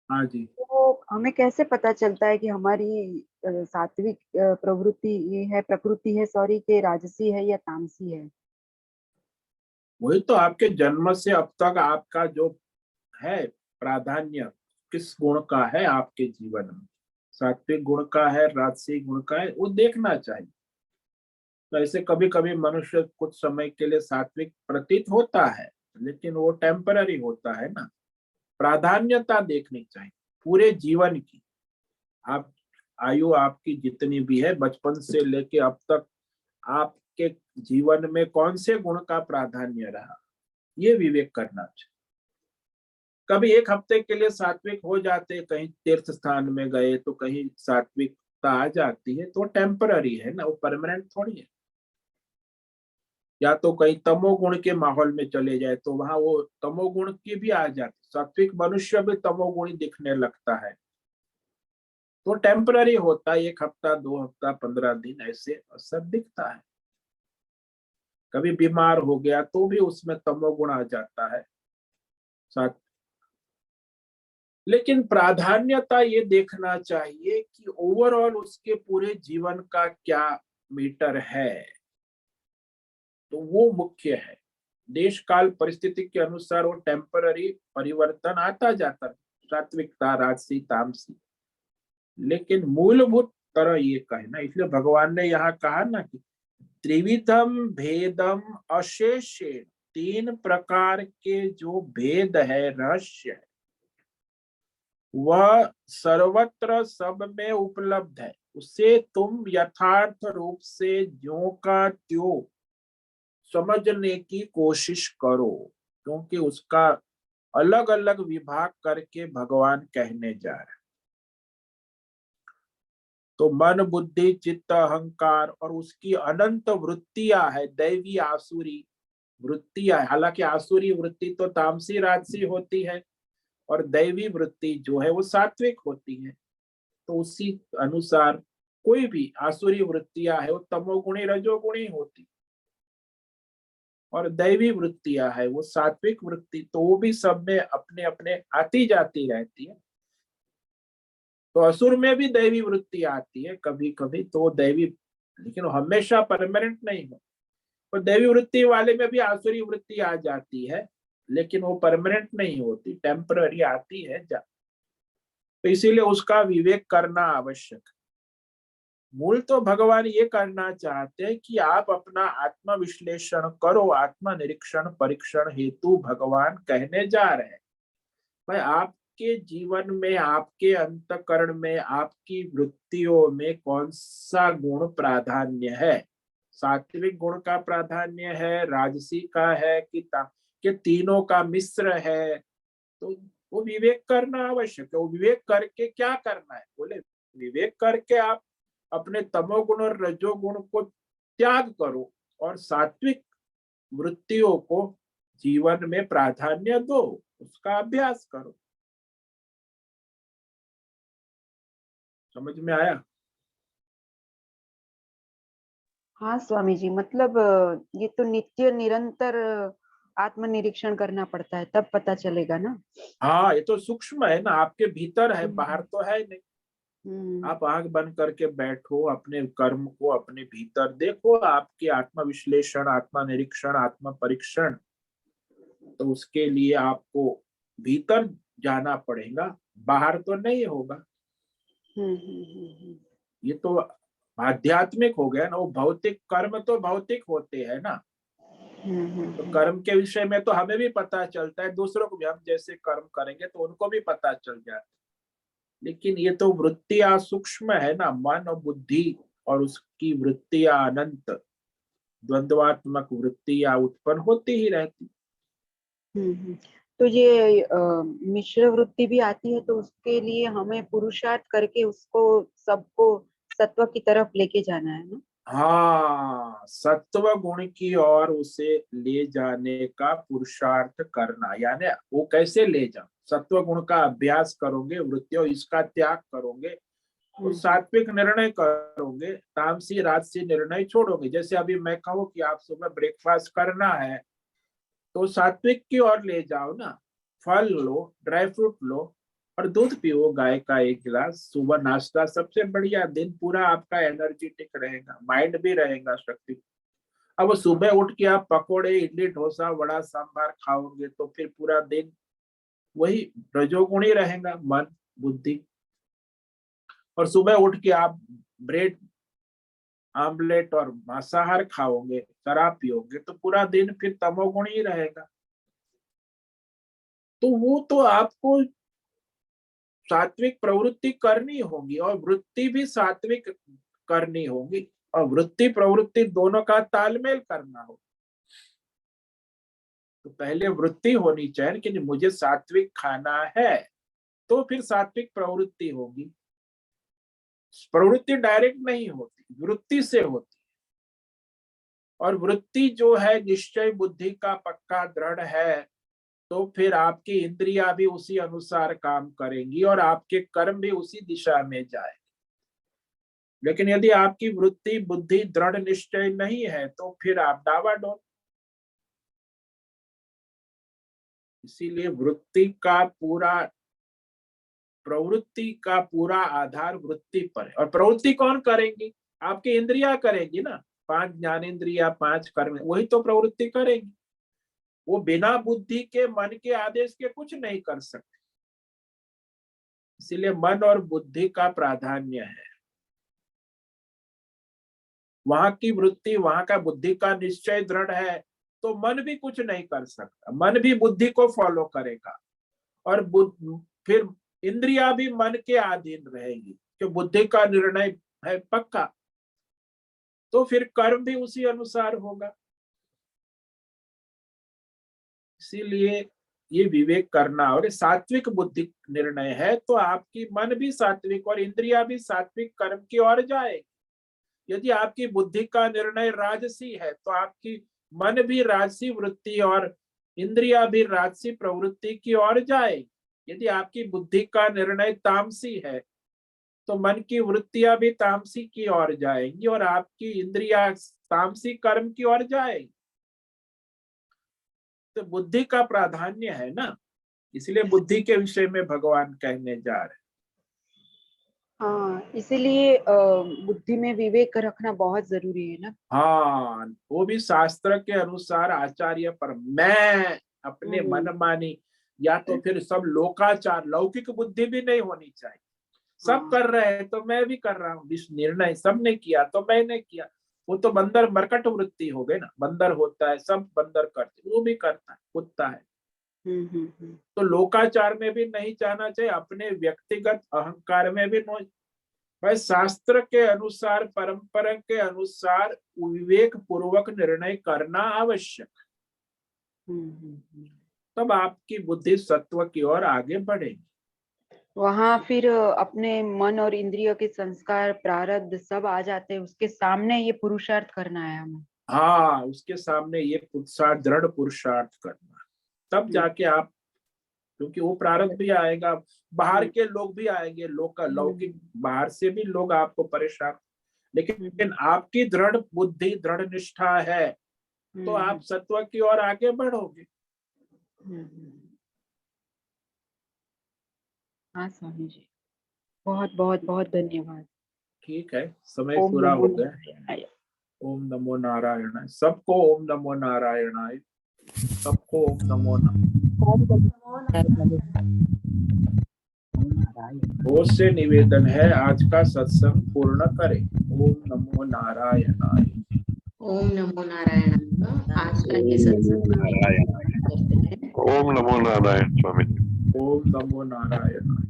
हाँ जी। तो हमें कैसे पता चलता है कि हमारी सात्विक प्रवृत्ति ये है, प्रकृति है सॉरी, के राजसी है या तामसी है? वही तो आपके जन्म से अब तक आपका जो है प्राधान्य, किस गुण का है आपके जीवन में, सात्विक गुण का है, राजसिक गुण का है, वो देखना चाहिए। तो ऐसे कभी कभी मनुष्य कुछ समय के लिए सात्विक प्रतीत होता है, लेकिन वो टेम्पररी होता है ना। प्राधान्यता देखनी चाहिए पूरे जीवन की। आप आयु आपकी जितनी भी है, बचपन से लेके अब तक आपके जीवन में कौन से गुण का प्राधान्य रहा, ये विवेक करना चाहिए। कभी एक हफ्ते के लिए सात्विक हो जाते, कहीं तीर्थ स्थान में गए तो कहीं सात्विकता आ जाती है, तो टेम्पररी है ना, वो परमानेंट थोड़ी है। या तो कहीं तमोगुण के माहौल में चले जाए तो वहां वो तमोगुण की भी आ जाती, सात्विक मनुष्य भी तमोगुणी दिखने लगता है। तो टेम्पररी होता है, एक हफ्ता, 2 हफ्ता, 15 दिन ऐसे असर दिखता है। कभी बीमार हो गया तो भी उसमें तमोगुण आ जाता है साथ। लेकिन प्राधान्यता ये देखना चाहिए कि ओवरऑल उसके पूरे जीवन का क्या मीटर है, तो वो मुख्य है। देश काल परिस्थिति के अनुसार वो टेम्पररी परिवर्तन आता जाता, सात्विकता, राजसी, तामसी, लेकिन मूलभूत तरह ये कहना, इसलिए भगवान ने यहाँ कहा ना कि त्रिविधम भेदम अशेषेण, 3 प्रकार के जो भेद है, रहस्य है, वह सर्वत्र सब में उपलब्ध है। उसे तुम यथार्थ रूप से ज्यों का त्यों समझने की कोशिश करो, क्योंकि उसका अलग अलग विभाग करके भगवान कहने जा रहे हैं। तो मन, बुद्धि, चित्त, अहंकार और उसकी अनंत वृत्तियां है, दैवी आसुरी वृत्तियां। हालांकि आसुरी वृत्ति तो तामसी राजसी होती है, और दैवी वृत्ति जो है वो सात्विक होती है। तो उसी अनुसार कोई भी आसुरी वृत्तियां है वो तमोगुणी रजोगुणी होती, और दैवी वृत्तियां है वो सात्विक वृत्ति, तो वो भी सब में अपने अपने आती जाती रहती है। तो असुर में भी दैवी वृत्ति आती है कभी कभी, तो दैवी, लेकिन वो हमेशा परमानेंट नहीं हो। और दैवी वृत्ति वाले में भी आसुरी वृत्ति आ जाती है, लेकिन वो परमानेंट नहीं होती, टेम्पररी आती है जा। तो इसीलिए उसका विवेक करना आवश्यक है। मूल तो भगवान ये करना चाहते हैं कि आप अपना आत्म विश्लेषण करो, आत्म निरीक्षण परीक्षण हेतु भगवान कहने जा रहे हैं। भाई आपके जीवन में, आपके अंतकरण में, आपकी वृत्तियों में कौन सा गुण प्राधान्य है, सात्विक गुण का प्राधान्य है, राजसी का है कि तीनों का मिश्र है। तो वो विवेक करना आवश्यक है। वो विवेक करके क्या करना है, बोले विवेक करके आप अपने तमोगुण और रजोगुण को त्याग करो और सात्विक वृत्तियों को जीवन में प्राधान्य दो, उसका अभ्यास करो। समझ में आया? हाँ स्वामी जी, मतलब ये तो नित्य निरंतर आत्मनिरीक्षण करना पड़ता है, तब पता चलेगा ना। हाँ, ये तो सूक्ष्म है ना, आपके भीतर है, बाहर हम्म। तो है नहीं। हम्म। आप आंख बंद करके बैठो, अपने कर्म को अपने भीतर देखो, आपके आत्म विश्लेषण, आत्मा निरीक्षण, आत्म परीक्षण। तो उसके लिए आपको भीतर जाना पड़ेगा, बाहर तो नहीं होगा। हम्म। ये तो आध्यात्मिक हो गया ना, वो भौतिक कर्म तो भौतिक होते हैं ना। तो हम्म। कर्म के विषय में तो हमें भी पता चलता है, दूसरों को भी हम जैसे कर्म करेंगे तो उनको भी पता चल जाता है। लेकिन ये तो वृत्तियां सूक्ष्म है ना, मन और बुद्धि, और उसकी वृत्तियां अनंत, द्वंद्वात्मक वृत्तियां उत्पन्न होती ही रहती। तो ये मिश्र वृत्ति भी आती है, तो उसके लिए हमें पुरुषार्थ करके उसको सबको सत्व की तरफ लेके जाना है ना। हाँ, सत्व गुण की ओर उसे ले जाने का पुरुषार्थ करना, यानी वो कैसे ले जाओ, सत्व गुण का अभ्यास करोगे, वृत्तियों इसका त्याग करोगे, तो हम्म। सात्विक निर्णय करोगे, तामसी राजसी निर्णय छोड़ोगे। जैसे अभी मैं कहूँ कि आप सुबह ब्रेकफास्ट करना है, तो सात्विक की ओर ले जाओ ना। फल लो, ड्राई फ्रूट लो, और दूध पियो गाय का 1 गिलास, सुबह नाश्ता सबसे बढ़िया, दिन पूरा आपका एनर्जेटिक रहेगा, माइंड भी रहेगा शक्ति। अब सुबह उठ के आप पकोड़े, इडली, डोसा, वड़ा, सांभर खाओगे तो फिर पूरा दिन वही रजोगुणी रहेगा मन बुद्धि। और सुबह उठ के आप ब्रेड आमलेट और मांसाहार खाओगे, शराब पियोगे, तो पूरा दिन फिर तमोगुण ही रहेगा। तो वो तो आपको सात्विक प्रवृत्ति करनी होगी और वृत्ति भी सात्विक करनी होगी, और वृत्ति प्रवृत्ति दोनों का तालमेल करना होगा। तो पहले वृत्ति होनी चाहिए कि मुझे सात्विक खाना है, तो फिर सात्विक प्रवृत्ति होगी। प्रवृत्ति डायरेक्ट नहीं होती, वृत्ति से होती। और वृत्ति जो है निश्चय बुद्धि का पक्का दृढ़ है, तो फिर आपकी इंद्रियां भी उसी अनुसार काम करेंगी और आपके कर्म भी उसी दिशा में जाएंगे। लेकिन यदि आपकी वृत्ति बुद्धि दृढ़ निश्चय नहीं है, तो फिर आप डावाडोल। इसीलिए प्रवृत्ति का पूरा आधार वृत्ति पर है। और प्रवृत्ति कौन करेंगी? आपकी इंद्रियां करेंगी ना, 5 ज्ञानेंद्रिया 5 कर्म, वही तो प्रवृत्ति करेंगी। वो बिना बुद्धि के मन के आदेश के कुछ नहीं कर सकते। इसीलिए मन और बुद्धि का प्राधान्य है। वहां की वृत्ति, वहां का बुद्धि का निश्चय दृढ़ है, तो मन भी कुछ नहीं कर सकता, मन भी बुद्धि को फॉलो करेगा। और फिर इंद्रिया भी मन के अधीन रहेगी, कि बुद्धि का निर्णय है पक्का, तो फिर कर्म भी उसी अनुसार होगा। इसीलिए ये विवेक करना, और सात्विक बुद्धि निर्णय है, तो आपकी मन भी सात्विक और इंद्रिया भी सात्विक कर्म की ओर जाएगी। यदि आपकी बुद्धि का निर्णय राजसी है, तो आपकी मन भी राजसी वृत्ति और इंद्रिया भी राजसी प्रवृत्ति की ओर जाएगी। यदि आपकी बुद्धि का निर्णय तामसी है, तो मन की वृत्तियां भी तामसी की ओर जाएंगी और आपकी इंद्रिया तामसी कर्म की ओर जाएगी। तो बुद्धि का प्राधान्य है ना, इसलिए बुद्धि के विषय में भगवान कहने जा रहे हैं। हाँ, इसीलिए बुद्धि में विवेक रखना बहुत जरूरी है ना। हाँ, वो भी शास्त्र के अनुसार आचार्य पर, मैं अपने मनमानी या तो फिर सब लोकाचार, लौकिक बुद्धि भी नहीं होनी चाहिए। सब कर रहे हैं तो मैं भी कर रहा हूँ, निर्णय सबने किया तो मैंने किया। वो तो बंदर मरकट वृत्ति हो गई ना, बंदर होता है, सब बंदर करते, वो भी करता है, कुत्ता है। तो लोकाचार में भी नहीं जाना चाहिए, अपने व्यक्तिगत अहंकार में भी नहीं। भाई शास्त्र के अनुसार, परंपरा के अनुसार विवेक पूर्वक निर्णय करना आवश्यक। तब आपकी बुद्धि सत्व की ओर आगे बढ़ेगी। वहां फिर अपने मन और इंद्रियों के संस्कार प्रारब्ध सब आ जाते हैं, उसके सामने ये पुरुषार्थ करना है हमें। हाँ, उसके सामने ये पुरुषार्थ, दृढ़ पुरुषार्थ करना, तब जाके आप, क्योंकि वो प्रारब्ध भी आएगा, बाहर के लोग भी आएंगे, लौकिक बाहर से भी लोग आपको परेशान, लेकिन आपकी दृढ़ बुद्धि दृढ़ निष्ठा है, तो आप सत्व की ओर आगे बढ़ोगे। हाँ स्वामी जी, बहुत बहुत बहुत धन्यवाद। ठीक है, समय पूरा हो गया। ओम नमो नारायणाय। सबको ओम नमो नारायणाय। सबको ओम नमो बहुत से निवेदन है, आज का सत्संग पूर्ण करें। ओम नमो नारायणाय। ओम नमो नारायण। आज का ये सत्संग ओम नमो नारायण स्वामी। ओम नमो नारायणाय।